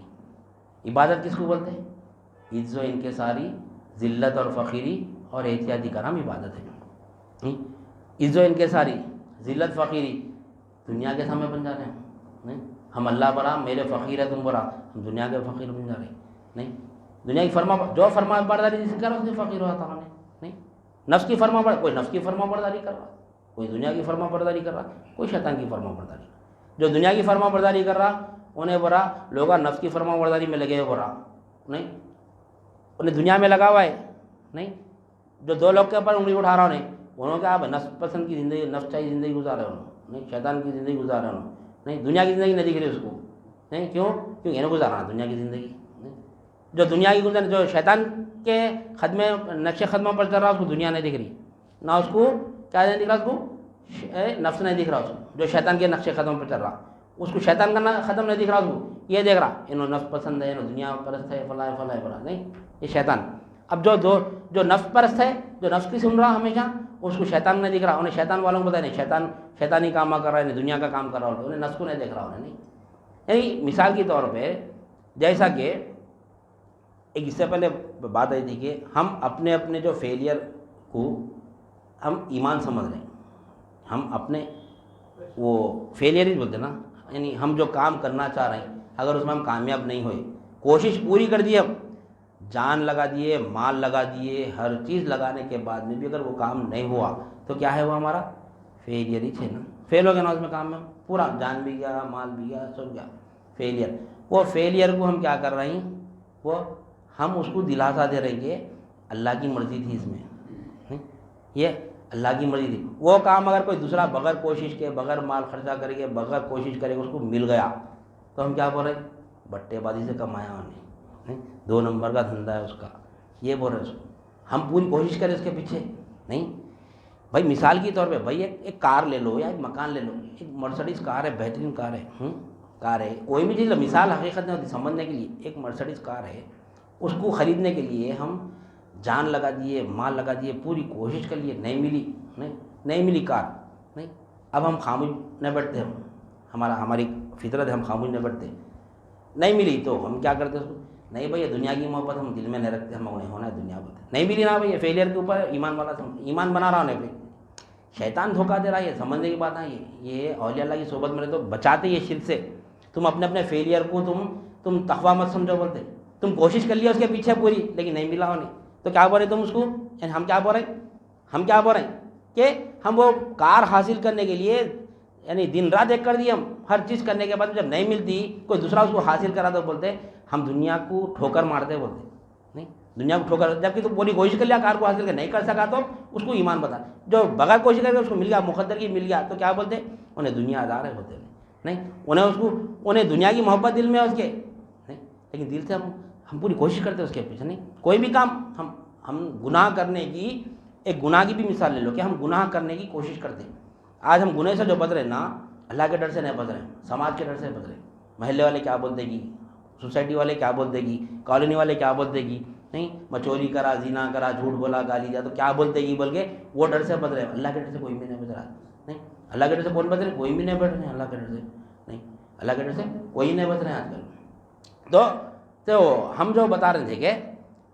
عبادت کس کو بولتے ہیں؟ عز و انکساری, ذلت اور فقیری اور احتیاطی کا نام عبادت ہے. عز و انکساری, ذلت, فقیری, دنیا کے سامنے بن جا رہے ہیں نہیں. ہم اللہ برا, میرے فقیر ہے تم برا, ہم دنیا کے فقیر بن جا رہے ہیں نہیں. دنیا کی جو فرما برداری جس کر رہا اس سے فقیر ہوتا نہیں. نفس کی فرما برداری, کوئی نفس کی فرما برداری کر رہا, کوئی دنیا کی فرما برداری کر رہا, کوئی شیطان کی فرما برداری. جو دنیا کی فرما برداری کر رہا انہیں برا, لوگ نفس کی فرما برداری میں لگے ہوئے برا نہیں. انہیں دنیا میں لگا ہوا ہے نہیں. جو 2 لوگ کے اوپر انگلی اٹھا رہا انہوں کیا نفس پسند کی زندگی, نفس چاہیے زندگی گزار رہے انہوں نہیں. شیطان کی زندگی گزار رہے انہوں نہیں. دنیا کی زندگی نہیں دکھ رہی اس کو نہیں. کیوں انہیں گزارا دنیا کی زندگی نہیں. جو دنیا کی گزار, جو شیطان کے خدمے نقش قدموں پر چل رہا اس کو دنیا نہیں دکھ رہی, نہ اس کو کیا نہیں دکھ رہا, اس کو نفس نہیں دکھ رہا. اس کو جو شیطان کے نقش قدموں پر چل رہا اس کو شیطان کا قدم نہیں دکھ رہا, اس کو یہ دیکھ رہا انہوں نفس پسند ہے, انہوں دنیا پرست ہے, فلاں فلاں فلاں نہیں. یہ شیطان. اب جو نفس پرست ہے, جو نفس کی سن رہا ہمیشہ, اس کو شیطان نہیں دکھ رہا. انہیں شیطان والوں کو پتہ نہیں شیطانی کام کر رہا ہے, دنیا کا کام کر رہا ہے, انہیں نفس کو نہیں دیکھ رہا انہیں نہیں. یعنی مثال کے طور پہ جیسا کہ ایک اس سے پہلے بات آئی تھی کہ ہم اپنے اپنے جو فیلئر کو ہم ایمان سمجھ رہے ہیں، ہم اپنے وہ فیلئر ہی بولتے ہیں نا، یعنی ہم جو کام کرنا چاہ رہے ہیں اگر اس میں ہم کامیاب نہیں ہوئے، کوشش پوری کر دی، ہم جان لگا دیے، مال لگا دیے، ہر چیز لگانے کے بعد میں بھی اگر وہ کام نہیں ہوا تو کیا ہے وہ ہمارا فیلئر ہی ہے نا، فیل ہو گیا نا اس میں کام میں، پورا جان بھی گیا، مال بھی گیا، سب گیا، فیلئر۔ وہ فیلئر کو ہم کیا کر رہے ہیں، وہ ہم اس کو دلاسا دے رہے ہیں کہ اللہ کی مرضی تھی اس میں، یہ اللہ کی مرضی تھی۔ وہ کام اگر کوئی دوسرا بغیر کوشش کے، بغیر مال خرچہ کرے گا، بغیر کوشش کرے گا، اس کو مل گیا تو ہم کیا بول رہے ہیں، بٹے بازی سے کمایا انہیں، 2 نمبر کا دھندا ہے اس کا، یہ بول رہے ہیں اس کو۔ ہم پوری کوشش کریں اس کے پیچھے نہیں۔ بھائی مثال کے طور پہ بھائی ایک کار لے لو یا ایک مکان لے لو، ایک مرسڈیز کار ہے، بہترین کار ہے، کار ہے، کوئی بھی چیز مثال حقیقت نہیں ہوتی سمجھنے کے لیے، ایک مرسڈیز کار ہے، اس کو خریدنے کے لیے ہم جان لگا دیے، مال لگا دیے، پوری کوشش کر لیے، نہیں ملی، نہیں ملی کار، نہیں، اب ہم خاموش نہیں بیٹھتے، ہماری فطرت ہے ہم خاموش نہیں بیٹھتے، نہیں ملی تو ہم کیا کرتے اس کو، نہیں بھائی یہ دنیا کی محبت ہم دل میں نہیں رکھتے، ہم انہیں ہونا ہے دنیا بولتے، نہیں ملی نا بھائی، فیلئر کے اوپر ایمان والا ایمان بنا رہا ہوں، شیطان دھوکہ دے رہا ہے، یہ سمجھنے کی بات ہے، یہ اولیاء اللہ کی صحبت میں رہے تو بچاتے یہ شرک سے۔ تم اپنے فیلئر کو تم تقویٰ مت سمجھو، بولتے تم کوشش کر لیا اس کے پیچھے پوری لیکن نہیں ملا نہیں، تو کیا بول رہے تم اس کو، یعنی ہم کیا بول رہے ہیں کہ ہم وہ کار حاصل کرنے کے لیے یعنی دن رات ایک کر دی، ہم ہر چیز کرنے کے بعد جب نہیں ملتی، کوئی دوسرا اس کو حاصل کرا تو بولتے ہم دنیا کو ٹھوکر مارتے، بولتے نہیں، دنیا کو ٹھوکر، جبکہ تو پوری کوشش کر لیا کار کو حاصل کر نہیں کر سکا تو اس کو ایمان بتا، جو بغیر کوشش کر کے اس کو مل گیا، مقدر کی مل گیا، تو کیا بولتے انہیں دنیا دار ہے، ہوتے نہیں، انہیں دنیا کی محبت دل میں ہے اس کے نہیں، لیکن دل سے ہم پوری کوشش کرتے اس کے پیچھے نہیں، کوئی بھی کام ہم گناہ کرنے کی، ایک گناہ کی بھی مثال لے لو کہ ہم گناہ کرنے کی کوشش کرتے ہیں، آج ہم گناہ سے جو بچ رہے ہیں نا، اللہ کے ڈر سے نہیں بچ رہے ہیں، سماج کے ڈر سے بچ رہے ہیں، محلے والے کیا بولتے گی، سوسائٹی والے کیا بولتے گی، کالونی والے کیا بولتے گی، نہیں مچوری کرا، زنا کرا، جھوٹ بولا، گالی دیا تو کیا بولتے گی بول کے وہ ڈر سے بچ رہے ہیں، اللہ کے ڈر سے کوئی بھی نہیں بچ رہا نہیں، اللہ کے ڈر سے کون بچ رہے، کوئی بھی نہیں بچ رہے ہیں اللہ کے ڈر سے نہیں، اللہ کے ڈر سے کوئی نہیں بچ رہے ہیں آج کل۔ تو ہم جو بتا رہے تھے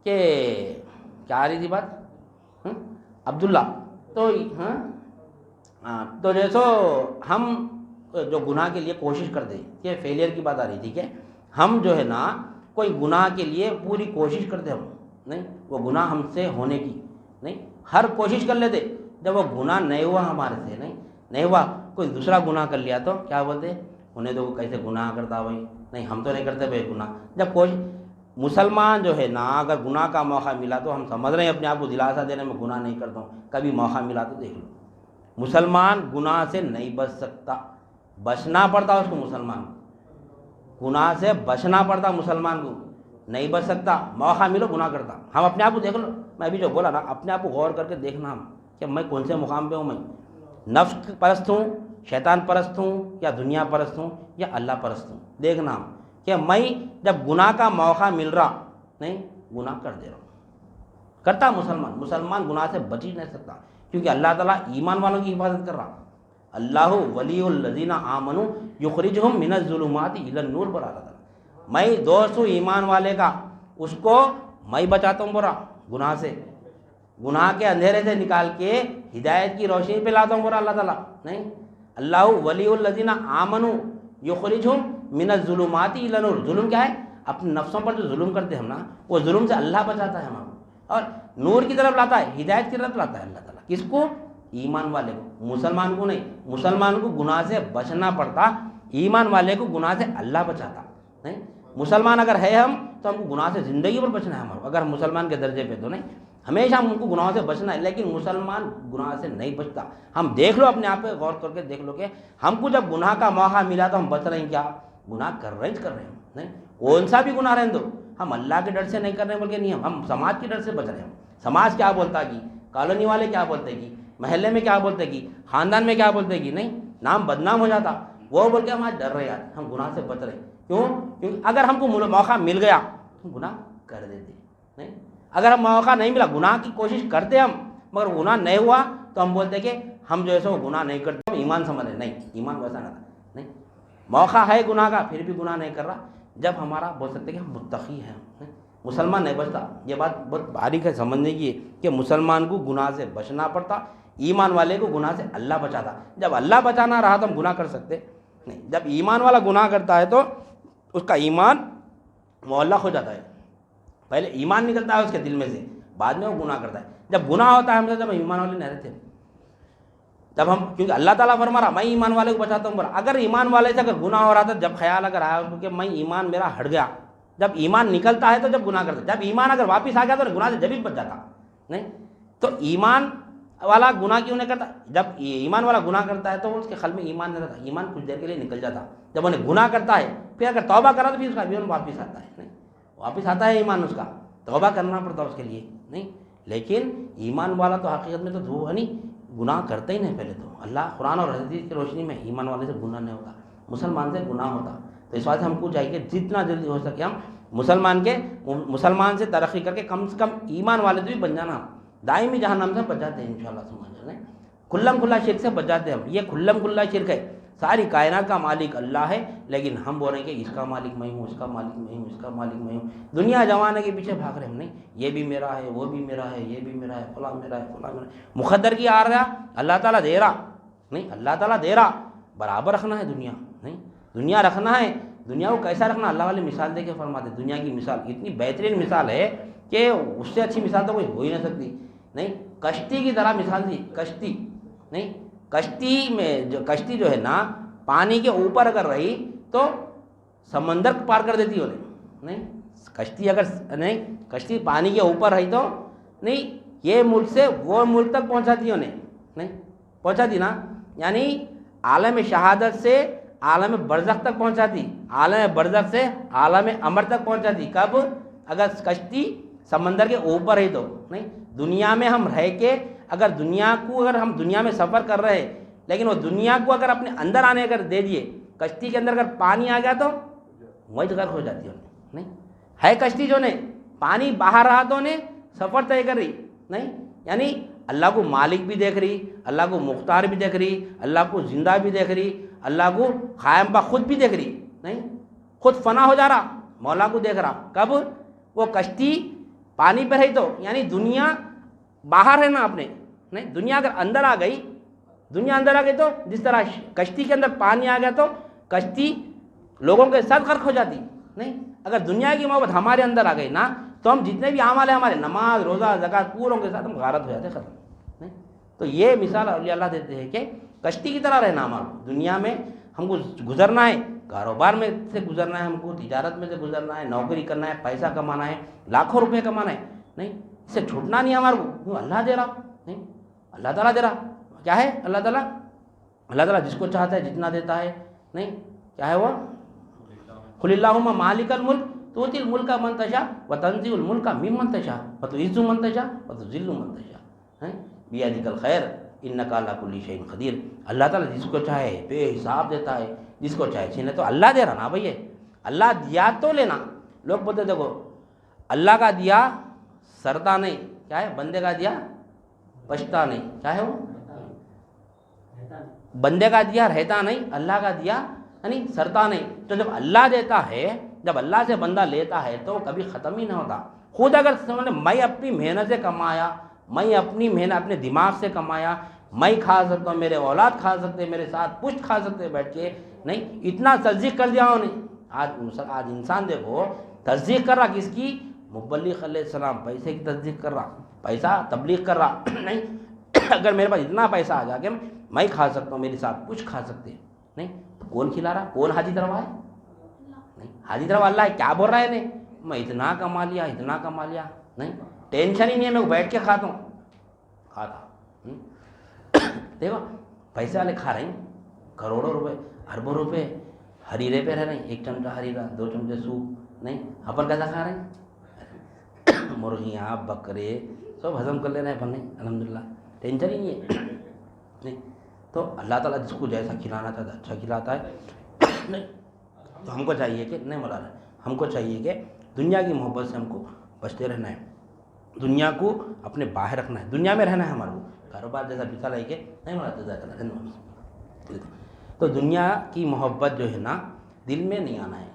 کہ کیا آ رہی تھی بات، عبداللہ، تو جیسو ہم جو گناہ کے لیے کوشش کرتے، یہ فیلئر کی بات آ رہی تھی کہ ہم جو ہے نا کوئی گناہ کے لیے پوری کوشش کرتے، ہم نہیں، وہ گناہ ہم سے ہونے کی نہیں، ہر کوشش کر لیتے، جب وہ گناہ نہیں ہوا ہمارے سے نہیں ہوا، کوئی دوسرا گناہ کر لیا تو کیا بولتے انہیں تو کیسے گناہ کرتا بھائی، نہیں ہم تو نہیں کرتے بھائی گناہ، جب کوئی مسلمان جو ہے نا اگر گناہ کا موقع ملا تو ہم سمجھ رہے ہیں اپنے آپ کو دلاسا دینے میں گناہ نہیں کرتا ہوں، کبھی موقع ملا تو دیکھ لو، مسلمان گناہ سے نہیں بچ سکتا، بچنا پڑتا اس کو، مسلمان گناہ سے بچنا پڑتا، مسلمان کو نہیں بچ سکتا، موقع ملو گناہ کرتا۔ ہم اپنے آپ کو دیکھ لو، میں ابھی جو بولا نا اپنے آپ کو غور کر کے دیکھنا ہم کہ میں کون سے مقام پہ ہوں، میں نفس پرست ہوں، شیطان پرست ہوں، یا دنیا پرست ہوں، یا اللہ پرست ہوں، دیکھنا ہم کہ میں جب گناہ کا موقع مل رہا نہیں گناہ کر دے رہا ہوں، کرتا مسلمان گناہ سے بچ ہی نہیں سکتا، کیونکہ اللہ تعالیٰ ایمان والوں کی حفاظت کر رہا، اللہ ولی الذین آمنوا یخرجہم من الظلمات الی النور، پر اللہ تعالیٰ میں دوست ہوں ایمان والے کا، اس کو میں بچاتا ہوں برا گناہ سے، گناہ کے اندھیرے سے نکال کے ہدایت کی روشنی پہ لاتا ہوں برا اللہ تعالیٰ نہیں، اللہ ولی الذین آمنوا یخرجہم من الظلمات الی النور، ظلم کیا ہے، اپنے نفسوں پر جو ظلم کرتے ہم نا، وہ ظلم سے اللہ بچاتا ہے ہمارا، اور نور کی طرف لاتا ہے، ہدایت کی طرف لاتا ہے اللہ تعالیٰ، کس کو، ایمان والے کو، مسلمان کو نہیں، مسلمان کو گناہ سے بچنا پڑتا، ایمان والے کو گناہ سے اللہ بچاتا نہیں، مسلمان اگر ہے ہم تو ہم کو گناہ سے زندگی پر بچنا ہے ہمارا، اگر ہم مسلمان کے درجے پہ تو نہیں، ہمیشہ ہم ان کو گناہوں سے بچنا ہے، لیکن مسلمان گناہ سے نہیں بچتا۔ ہم دیکھ لو اپنے آپ پہ غور کر کے دیکھ لو کہ ہم کو جب گناہ کا موقع ملا تو ہم بچ رہے ہیں کیا، گناہ کر رہے ہیں نہیں، کون سا بھی گناہ رہنے دو، ہم اللہ کے ڈر سے نہیں کر رہے ہیں بلکہ نہیں، ہم سماج کے ڈر سے بچ رہے ہیں، سماج کیا بولتا گی، کالونی والے کیا بولتے گی، محلے میں کیا بولتے گی، خاندان میں کیا بولتے گی، نہیں نام بدنام ہو جاتا، وہ بول کے ہم آج ڈر رہے ہیں، ہم گناہ سے بچ رہے ہیں، کیونکہ اگر ہم کو موقع مل گیا تو گناہ کر دیتے نہیں، اگر ہم موقع نہیں ملا گناہ کی کوشش کرتے ہم مگر گناہ نہیں ہوا تو ہم بولتے کہ ہم جو ہے سو گناہ نہیں کرتے، ہم ایمان سمجھ رہے، نہیں ایمان ویسا نہ تھا نہیں، موقع ہے گناہ کا پھر بھی گناہ نہیں کر رہا، جب ہمارا بول سکتے کہ ہم متقی ہیں، مسلمان نہیں بچتا. یہ بات بہت باریک ہے سمجھنے کی ہے کہ مسلمان کو گناہ سے بچنا پڑتا, ایمان والے کو گناہ سے اللہ بچاتا. جب اللہ بچانا رہا تو ہم گناہ کر سکتے نہیں. جب ایمان والا گناہ کرتا ہے تو اس کا ایمان معلق ہو جاتا ہے. پہلے ایمان نکلتا ہے اس کے دل میں سے, بعد میں وہ گناہ کرتا ہے. جب گناہ ہوتا ہے ہم سے جب ایمان والے نہیں رہتے, جب ہم, کیونکہ اللہ تعالیٰ فرما رہا میں ایمان والے کو بچاتا ہوں. اگر ایمان والے سے اگر گناہ ہو رہا تھا, جب خیال اگر آیا کہ میں ایمان میرا ہٹ گیا, جب ایمان نکلتا ہے تو جب گناہ کرتا ہے. جب ایمان اگر واپس آ گیا تو گناہ سے جب ہی بچ جاتا نہیں. تو ایمان والا گناہ کیوں نہیں کرتا؟ جب ایمان والا گناہ کرتا ہے تو اس کے قلب میں ایمان نہیں رہتا, ایمان کچھ دیر کے لیے نکل جاتا. جب انہیں گناہ کرتا ہے پھر اگر توبہ کرا تو پھر اس کا ایمان واپس آتا ہے نہیں, واپس آتا ہے ایمان اس کا, توبہ کرنا پڑتا اس کے لیے نہیں. لیکن ایمان والا تو حقیقت میں تو وہ ہے نہیں, گناہ کرتا ہی نہیں پہلے تو. اللہ قرآن اور حدیث کی روشنی میں ایمان والے سے گناہ نہیں ہوتا, مسلمان سے گناہ ہوتا. تو اس وجہ سے ہم کو چاہیے کہ جتنا جلدی ہو سکے ہم مسلمان سے ترقی کر کے کم سے کم ایمان والے سے بھی بن جانا. دائمی جہنم سے بچ جاتے ہیں انشاءاللہ. سمجھ رہے ہیں, کھلم کھلا شرک سے بچ جاتے ہیں ہم. یہ کھلم کھلا شرک ہے. ساری کائنات کا مالک اللہ ہے, لیکن ہم بول رہے ہیں کہ اس کا مالک میں ہوں, اس کا مالک میں ہوں, اس کا مالک میں ہوں. دنیا جمانے کے پیچھے بھاگ رہے ہم نہیں. یہ بھی میرا ہے, وہ بھی میرا ہے, یہ بھی میرا ہے, فلاں میرا ہے, فلاں میرا ہے. مقدر کی آ رہا, اللہ تعالیٰ دے رہا نہیں, اللہ تعالیٰ دے رہا. برابر رکھنا ہے دنیا نہیں, دنیا رکھنا ہے. دنیا کو کیسا رکھنا, اللہ والے مثال دے کے فرماتے. دنیا کی مثال اتنی بہترین مثال ہے کہ اس سے اچھی مثال تو کوئی ہو ہی نہیں سکتی نہیں. کشتی کی طرح مثال دی, کشتی نہیں. کشتی جو ہے نا, پانی کے اوپر اگر رہی تو سمندر پار کر دیتی انہیں نہیں. کشتی اگر نہیں, کشتی پانی کے اوپر رہی تو نہیں, یہ ملک سے وہ ملک تک پہنچاتی انہیں نہیں, پہنچاتی نا. یعنی عالم شہادت سے عالم برزخ تک پہنچاتی, عالم برزخ سے عالم امر تک پہنچاتی. کب؟ اگر کشتی سمندر کے اوپر رہی تو نہیں. دنیا میں ہم رہ کے اگر ہم دنیا میں سفر کر رہے ہیں, لیکن وہ دنیا کو اگر اپنے اندر آنے اگر دے دیے, کشتی کے اندر اگر پانی آ گیا تو وہی غرق ہو جاتی ہے نہیں. ہے کشتی جو نے پانی باہر رہا تو نے سفر طے کر رہی نہیں. یعنی اللہ کو مالک بھی دیکھ رہی, اللہ کو مختار بھی دیکھ رہی, اللہ کو زندہ بھی دیکھ رہی, اللہ کو قائم با خود بھی دیکھ رہی نہیں. خود فنا ہو جا رہا, مولا کو دیکھ رہا. کب؟ وہ کشتی پانی پہ رہی تو, یعنی دنیا باہر ہے نا اپنے نہیں. دنیا اگر اندر آ گئی, دنیا اندر آ گئی تو جس طرح کشتی کے اندر پانی آ گیا تو کشتی لوگوں کے ساتھ غرق ہو جاتی نہیں. اگر دنیا کی محبت ہمارے اندر آ گئی نا تو ہم جتنے بھی اعمال ہیں ہمارے, نماز روزہ زکوٰۃ, پوروں کے ساتھ ہم غارت ہو جاتے, ختم نہیں. تو یہ مثال اولیاء اللہ دیتے ہیں کہ کشتی کی طرح رہنا ہمارا. دنیا میں ہم کو گزرنا ہے, کاروبار میں سے گزرنا ہے, ہم کو تجارت میں سے گزرنا ہے, نوکری کرنا ہے, پیسہ کمانا ہے, لاکھوں روپے کمانا ہے نہیں. اس سے چھوٹنا نہیں ہمارے کو. اللہ دے رہا نہیں, اللہ تعالیٰ دے رہا. کیا ہے اللہ تعالیٰ جس کو چاہتا ہے جتنا دیتا ہے نہیں. کیا ہے وہ؟ قل اللہم مالک الملک تؤتی الملک من تشاء وتنزع الملک ممن تشاء وتعز من تشاء وتذل من تشاء بیدک الخیر انک علی کل شیء قدیر. اللہ تعالیٰ جس کو چاہے بے حساب دیتا ہے, جس کو چاہے چھینے. تو اللہ دے رہا نا بھائی, اللہ دیا تو لینا. لوگ بولتے دیکھو اللہ کا دیا سرتا نہیں, کیا ہے بندے کا دیا پچھتا نہیں. کیا ہے وہ؟ بندے کا دیا رہتا نہیں, اللہ کا دیا یعنی سرتا نہیں. تو جب اللہ دیتا ہے, جب اللہ سے بندہ لیتا ہے تو کبھی ختم ہی نہیں ہوتا. خود اگر سمجھے میں اپنی محنت سے کمایا, میں اپنی محنت اپنے دماغ سے کمایا, میں کھا سکتا ہوں, میرے اولاد کھا سکتے, میرے ساتھ پشت کھا سکتے بیٹھ کے نہیں. اتنا تصدیق کر دیا انہوں نے. آج انسان دیکھو تصدیق کر رہا کس کی؟ مبلغ علیہ السلام. پیسے کی تصدیق کر رہا, پیسہ تبلیغ کر رہا نہیں. اگر میرے پاس اتنا پیسہ آ جا کہ میں کھا سکتا ہوں, میرے ساتھ کچھ کھا سکتے نہیں, تو کون کھلا رہا؟ کون حاجی دروا ہے نہیں. حاجی دروا اللہ ہے. کیا بول رہا ہے نہیں, میں اتنا کما لیا, اتنا کما لیا نہیں. ٹینشن ہی نہیں ہے, میں بیٹھ کے کھاتا ہوں, دیکھو پیسے والے کھا رہے ہیں کروڑوں روپے, اربوں روپے, ہریرے پہ رہ رہے ہیں. 1 چمچہ ہریرا, 2 چمچے سوپ نہیں. اپن کیسا کھا رہے ہیں؟ مرغیاں بکرے سب ہضم کر لے رہے ہیں اپن نہیں, الحمدللہ ٹینشن ہی نہیں ہے نہیں. تو اللہ تعالیٰ جس کو جیسا کھلانا چاہتا ہے اچھا کھلاتا ہے نہیں. تو ہم کو چاہیے کہ نہیں مولانا, ہم کو چاہیے کہ دنیا کی محبت سے ہم کو بچتے رہنا ہے, دنیا کو اپنے باہر رکھنا ہے, دنیا میں رہنا ہے ہمارے کو. کاروبار جیسا مثال ہے کہ نہیں مولانا. تو دنیا کی محبت جو ہے نا دل میں نہیں آنا ہے.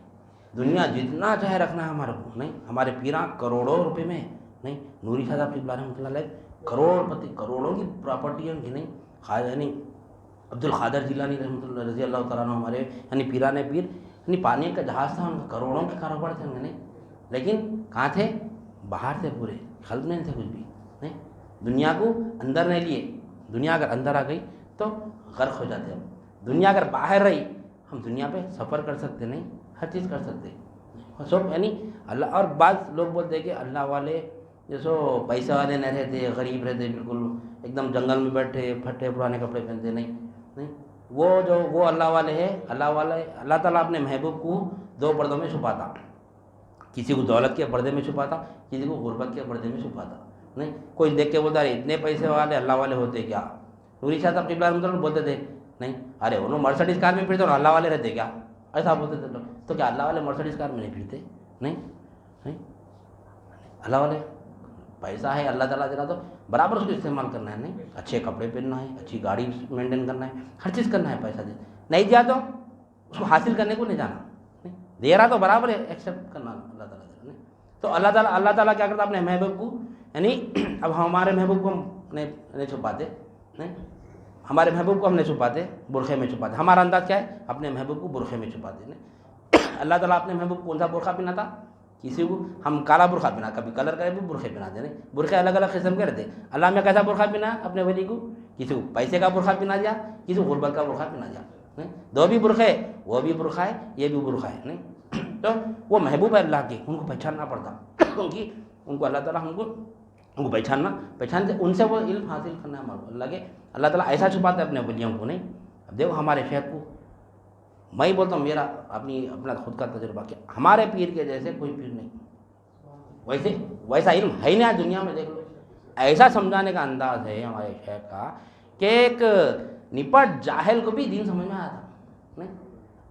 دنیا جتنا چاہے رکھنا ہے ہمارے کو نہیں. ہمارے پیراں کروڑوں روپے میں نہیں. نوری شاہ صاحب قبلہ رحمۃ اللہ علیہ کروڑ پتی, کروڑوں کی پراپرٹی ہے ان کی نہیں. یعنی عبد القادر جیلانی رحمۃ اللہ رضی اللہ تعالیٰ عنہ ہمارے یعنی پیران پیر, یعنی پانی کا جہاز تھا ان کا, کروڑوں کے کاروبار تھے ان کے نہیں. لیکن کہاں تھے؟ باہر تھے, پورے خلق میں تھے کچھ بھی نہیں. دنیا کو اندر نہیں لیے. دنیا اگر اندر آ گئی تو غرق ہو جاتے ہم. دنیا اگر باہر رہی ہم دنیا پہ سفر کر سکتے نہیں, ہر چیز کر سکتے سب یعنی اللہ. اور بعض لوگ بولتے ہیں کہ اللہ والے جیسو پیسے والے نہیں رہتے, غریب رہتے, بالکل ایک دم جنگل میں بیٹھے پھٹے پرانے کپڑے پہنتے نہیں. وہ اللہ والے ہیں. اللہ تعالیٰ اپنے محبوب کو دو پردوں میں چھپاتا. کسی کو دولت کے پردے میں چھپاتا, کسی کو غربت کے پردے میں چھپاتا نہیں. کوئی دیکھ کے بولتا ہے اتنے پیسے والے اللہ والے ہوتے کیا؟ نوری شاہ صاحب قبلہ رحمۃ اللہ بولتے تھے نہیں, ارے انہوں مرسڈیز کار میں پھرتے اور اللہ والے رہتے کیا؟ ایسا بولتے تھے لوگ. تو کیا اللہ والے مرسڈیز کار میں نہیں پھرتے؟ نہیں. اللہ والے پیسہ ہے اللہ تعالیٰ دے رہا تو برابر اس کو استعمال کرنا ہے نہیں. اچھے کپڑے پہننا ہے, اچھی گاڑی مینٹین کرنا ہے, ہر چیز کرنا ہے. پیسہ دے نہیں دیا تو اس کو حاصل کرنے کو نہیں جانا نہیں. دے رہا تو برابر ہے ایکسیپٹ کرنا اللہ تعالیٰ دے رہا نہیں. تو اللہ تعالیٰ کیا کرتا اپنے محبوب کو, یعنی اب ہمارے محبوب کو ہم نہیں چھپاتے نہیں. ہمارے محبوب کو ہم نہیں چھپاتے, برقعے میں چھپاتے. ہمارا انداز کیا ہے؟ اپنے محبوب کو برقعے میں چھپاتے نہیں. اللہ تعالیٰ اپنے محبوب کو کون سا برقعہ پہناتا؟ کسی کو ہم کالا برقعہ پہنا, کبھی کلر کا بھی برقعے پہناتے نہیں. برقعے الگ الگ قسم کے رہتے. اللہ میں کیسا برقعہ پہنا اپنے ولی کو؟ کسی کو پیسے کا برقعہ پہنا دیا, کسی کو غربت کا برقعہ پہنا دیا نہیں. دو بھی برقعے, وہ بھی برقعہ ہے, یہ بھی برقعہ ہے نہیں. تو وہ محبوب ہے اللہ کے, ان کو پہچاننا پڑتا, کیونکہ ان کو اللہ تعالیٰ ان کو پہچان سے ان سے وہ علم حاصل کرنا ہے ہمارے کو. اللہ تعالیٰ ایسا چھپاتا ہے اپنے ولیوں کو نہیں. اب دیکھو ہمارے شیخ کو, میں ہی بولتا ہوں میرا اپنا خود کا تجربہ کہ ہمارے پیر کے جیسے کوئی پیر نہیں. ویسا علم ہے نہیں آج دنیا میں. دیکھ لو ایسا سمجھانے کا انداز ہے ہمارے شیخ کا کہ ایک نپٹ جاہل کو بھی دین سمجھ میں آیا تھا نہیں.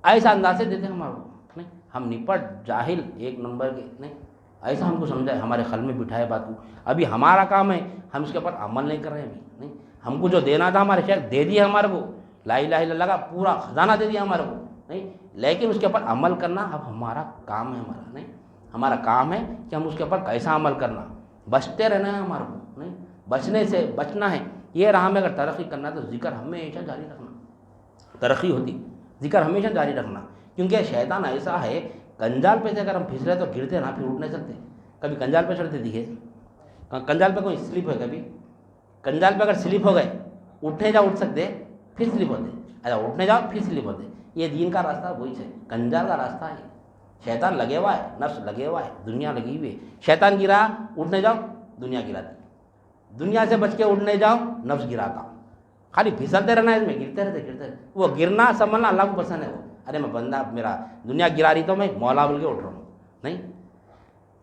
ایسا انداز سے دیتے ہمارے کو نہیں. ہم نپٹ جاہل ایک نمبر کے نہیں, ایسا ہم کو سمجھائے, ہمارے قلب میں بٹھائے بات کو. ابھی ہمارا کام ہے, ہم اس کے اوپر عمل نہیں کر رہے ہیں نہیں. ہم کو جو دینا تھا ہمارے شیخ دے دیا ہمارے کو, لا الہ الا اللہ کا پورا خزانہ دے دیا ہمارے کو نہیں. لیکن اس کے اوپر عمل کرنا اب ہمارا کام ہے. ہمارا نہیں, ہمارا کام ہے کہ ہم اس کے اوپر کیسا عمل کرنا. بچتے رہنا ہے ہمارے کو نہیں, بچنے سے بچنا ہے. یہ راہ میں اگر ترقی کرنا ہے تو ذکر ہمیشہ جاری رکھنا. ترقی ہوتی ذکر ہمیشہ جاری رکھنا, کیونکہ شیطان ایسا ہے کنجال پہ سے اگر ہم پھس رہے تو گرتے نا, پھر اٹھ نہیں سکتے. کبھی کنجال پہ چڑھتے دیکھے, کنجال پہ کوئی سلپ ہے کبھی؟ کنجال پہ اگر سلپ ہو گئے, اٹھنے جاؤ اٹھ سکتے, پھر سلپ ہوتے. اچھا اٹھنے جاؤ پھر سلپ ہوتے. یہ دین کا راستہ وہی ہے, کنجال کا راستہ ہے. شیطان لگے ہوا ہے, نفس لگے ہوا ہے, دنیا لگی ہوئی ہے. شیطان گرا اٹھنے جاؤ, دنیا گراتی. دنیا سے بچ کے اٹھنے جاؤ, نفس گراتا. خالی پھسلتے رہنا ہے اس میں, گرتے رہتے. وہ گرنا سنبھلنا اللہ کو پسند ہے. وہ ارے میں بندہ میرا دنیا گرا رہی تو میں مولا بول کے اٹھ رہا ہوں نہیں,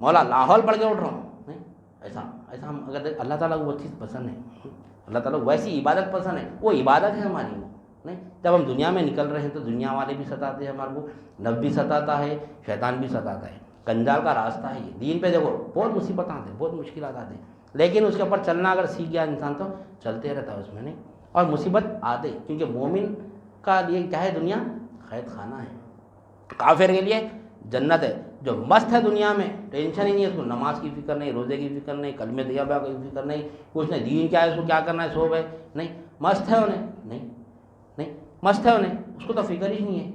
مولا لاہور پڑھ کے اٹھ رہا ہوں نہیں. ایسا ہم اگر اللہ تعالیٰ کو وہ چیز پسند ہے, اللہ تعالیٰ کو ویسی عبادت پسند ہے, وہ عبادت ہے ہماری وہ نہیں. جب ہم دنیا میں نکل رہے ہیں تو دنیا والے بھی ستاتے ہیں ہمارے کو, نفس بھی ستاتا ہے, شیطان بھی ستاتا ہے. کنجال کا راستہ ہے یہ. دین پہ دیکھو بہت مصیبت آتے ہیں, بہت مشکلات آتے ہیں, لیکن اس کے اوپر چلنا اگر سیکھ گیا انسان تو چلتے رہتا ہے اس میں نہیں. اور مصیبت آتے, کیونکہ مومن کا لیے کیا ہے دنیا؟ قید خانہ ہے. کافر کے لیے جنت ہے. جو مست ہے دنیا میں, ٹینشن ہی نہیں ہے اس کو, نماز کی فکر نہیں, روزے کی فکر نہیں, کلمہ طیبہ کی فکر نہیں, کچھ نہیں. دین کیا ہے, اس کو کیا کرنا ہے, سو ہے نہیں, مست ہے انہیں نہیں, مست ہے انہیں, اس کو تو فکر ہی نہیں ہے.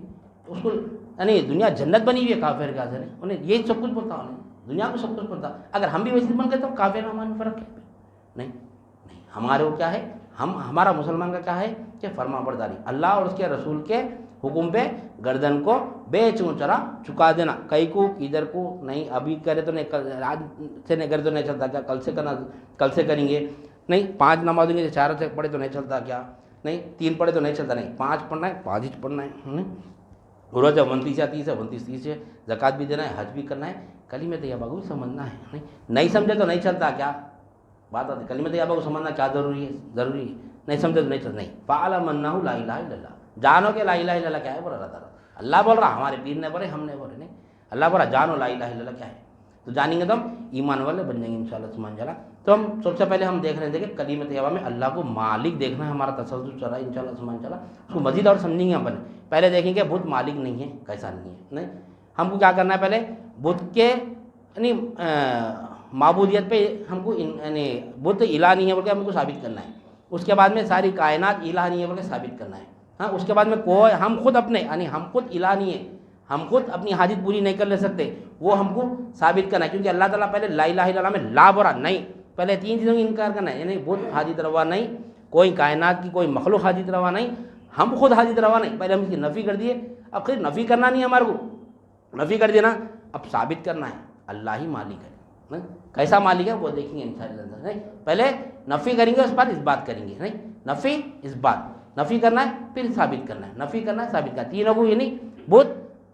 اس کو یعنی دنیا جنت بنی ہوئی ہے کافر کے حاصل ہے, انہیں یہ سب کچھ پڑتا, انہیں دنیا کو سب کچھ پڑتا. اگر ہم بھی ویسے بن گئے تو کافر ہمارے میں فرق ہے نہیں. ہمارے وہ کیا ہے, ہمارا مسلمان کا کیا ہے کہ فرما برداری, اللہ اور اس کے رسول کے حکم پہ گردن کو بے چونچرا چکا دینا. کئی کو ادھر کو نہیں, ابھی کرے تو نہیں, آج سے نہیں کرے تو نہیں چلتا کیا, کل سے کرنا, کل سے کریں گے نہیں. 5 نمازوں میں 4 سے پڑھے تو نہیں چلتا کیا نہیں, 3 پڑھے تو نہیں چلتا نہیں, 5 پڑھنا ہے, 5 ہی پڑھنا ہے. روزہ 29 یا 30 ہے, 29 30 ہے, زکوٰۃ بھی دینا ہے, حج بھی کرنا ہے, کلمہ طیبہ کو بھی سمجھنا ہے نہیں سمجھے تو نہیں چلتا کیا بات آتی. کلمہ طیبہ کو سمجھنا کیا ضروری ہے, نہیں سمجھے تو نہیں چلتا نہیں. فَاعْلَمْ أَنَّهُ لَا إِلَٰهَ إِلَّا اللَّهُ, جانو کہ لا الہ الا اللہ کیا ہے بولا اللہ تعالیٰ. اللہ بول رہا, ہمارے پیر نے بولے, ہم نے بولے نہیں. اللہ بول رہا جانو لا الہ الا اللہ کیا ہے. تو جانیں گے تو ہم ایمان والے بن جائیں گے انشاءاللہ سبحان اللہ. تو ہم سب سے پہلے ہم دیکھ رہے تھے کہ کلمہ طیبہ میں اللہ کو مالک دیکھنا ہے, ہمارا تصور چل رہا ہے انشاءاللہ سبحان اللہ. اس کو مزید اور سمجھیں گے. ہم پہلے دیکھیں گے بت مالک نہیں ہے, کیسا نہیں ہے نہیں. ہم کو کیا کرنا ہے؟ پہلے بت کے یعنی معبودیت پہ ہم کو یعنی بت الہ نہیں ہے بلکہ ہم کو ثابت کرنا ہے. اس کے بعد میں ساری کائنات الہ نہیں ہے بلکہ ثابت کرنا ہے. ہاں اس کے بعد میں کوئی ہم خود اپنے یعنی ہم خود الہ نہیں ہے, ہم خود اپنی حاجت پوری نہیں کر لے سکتے, وہ ہم کو ثابت کرنا ہے. کیونکہ اللہ تعالیٰ پہلے لا الہ الا اللہ میں لا برا نہیں, پہلے 3 چیزوں کی انکار کرنا ہے. یعنی بت حاجت روا نہیں, کوئی کائنات کی کوئی مخلوق حاجت روا نہیں, ہم خود حاجت روا نہیں. پہلے ہم اس کی نفی کر دیے, اب پھر نفی کرنا نہیں ہے ہمارے کو, نفی کر دینا, اب ثابت کرنا ہے اللہ ہی مالک ہے. کیسا مالک ہے وہ دیکھیں گے انشاءاللہ. پہلے نفی کریں گے اس بات اس بات کریں گے, نہیں نفی اس بات, نفی کرنا ہے پھر ثابت کرنا ہے, نفی کرنا ہے ثابت کرنا ہے. تینوں کو یعنی بت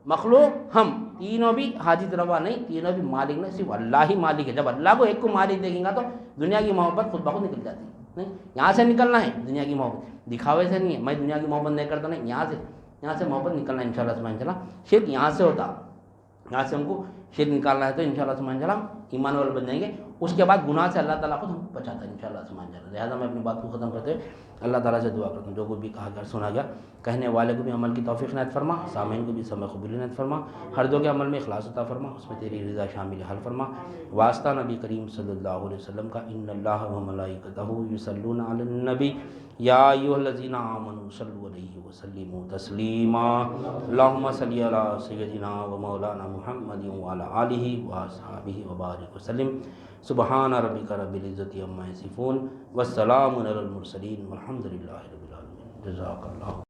مخلوق ہم تینوں بھی حاجت روا نہیں, تینوں بھی مالک نہیں, صرف اللہ ہی مالک ہے. جب اللہ کو ایک کو مالک دیکھیں گا تو دنیا کی محبت خود بخود نکل جاتی ہے. نہیں یہاں سے نکلنا ہے دنیا کی محبت, دکھاوے سے نہیں ہے میں دنیا کی محبت نہیں کرتا, نہیں یہاں سے محبت نکلنا ہے انشاءاللہ سبحانہ انشاءاللہ. شرک یہاں سے ہوتا, یہاں سے ہم کو شرک نکالنا ہے تو انشاءاللہ سبحانہ انشاءاللہ ایمان والے بن جائیں گے. اس کے بعد گناہ سے اللہ تعالیٰ خود ہم کو بچاتا ہے انشاءاللہ سبحانہ انشاءاللہ. لہٰذا میں اپنی بات کو ختم کرتے ہوئے اللہ تعالیٰ سے دعا کرتا ہوں جو کچھ بھی کہا گیا سنا گیا, کہنے والے کو بھی عمل کی توفیق عنایت فرما, سامعین کو بھی سمع قبول عنایت فرما, ہر دو کے عمل میں اخلاص عطا فرما, اس میں تیری رضا شامل حل فرما. واسطہ نبی کریم صلی اللہ علیہ وسلم کا, ان اللہ و ملائکتہ یصلون علی النبی یا ایھا الذین آمنوا صلوا علیہ وسلموا تسلیما. اللہم صلی علی سیدنا و مولانا محمد وعلی آلہ واصحابہ وبارک وسلم. سبحان ربک رب العزۃ عما یصفون والسلام علی المرسلین والحمد للہ رب العالمین. جزاک اللہ.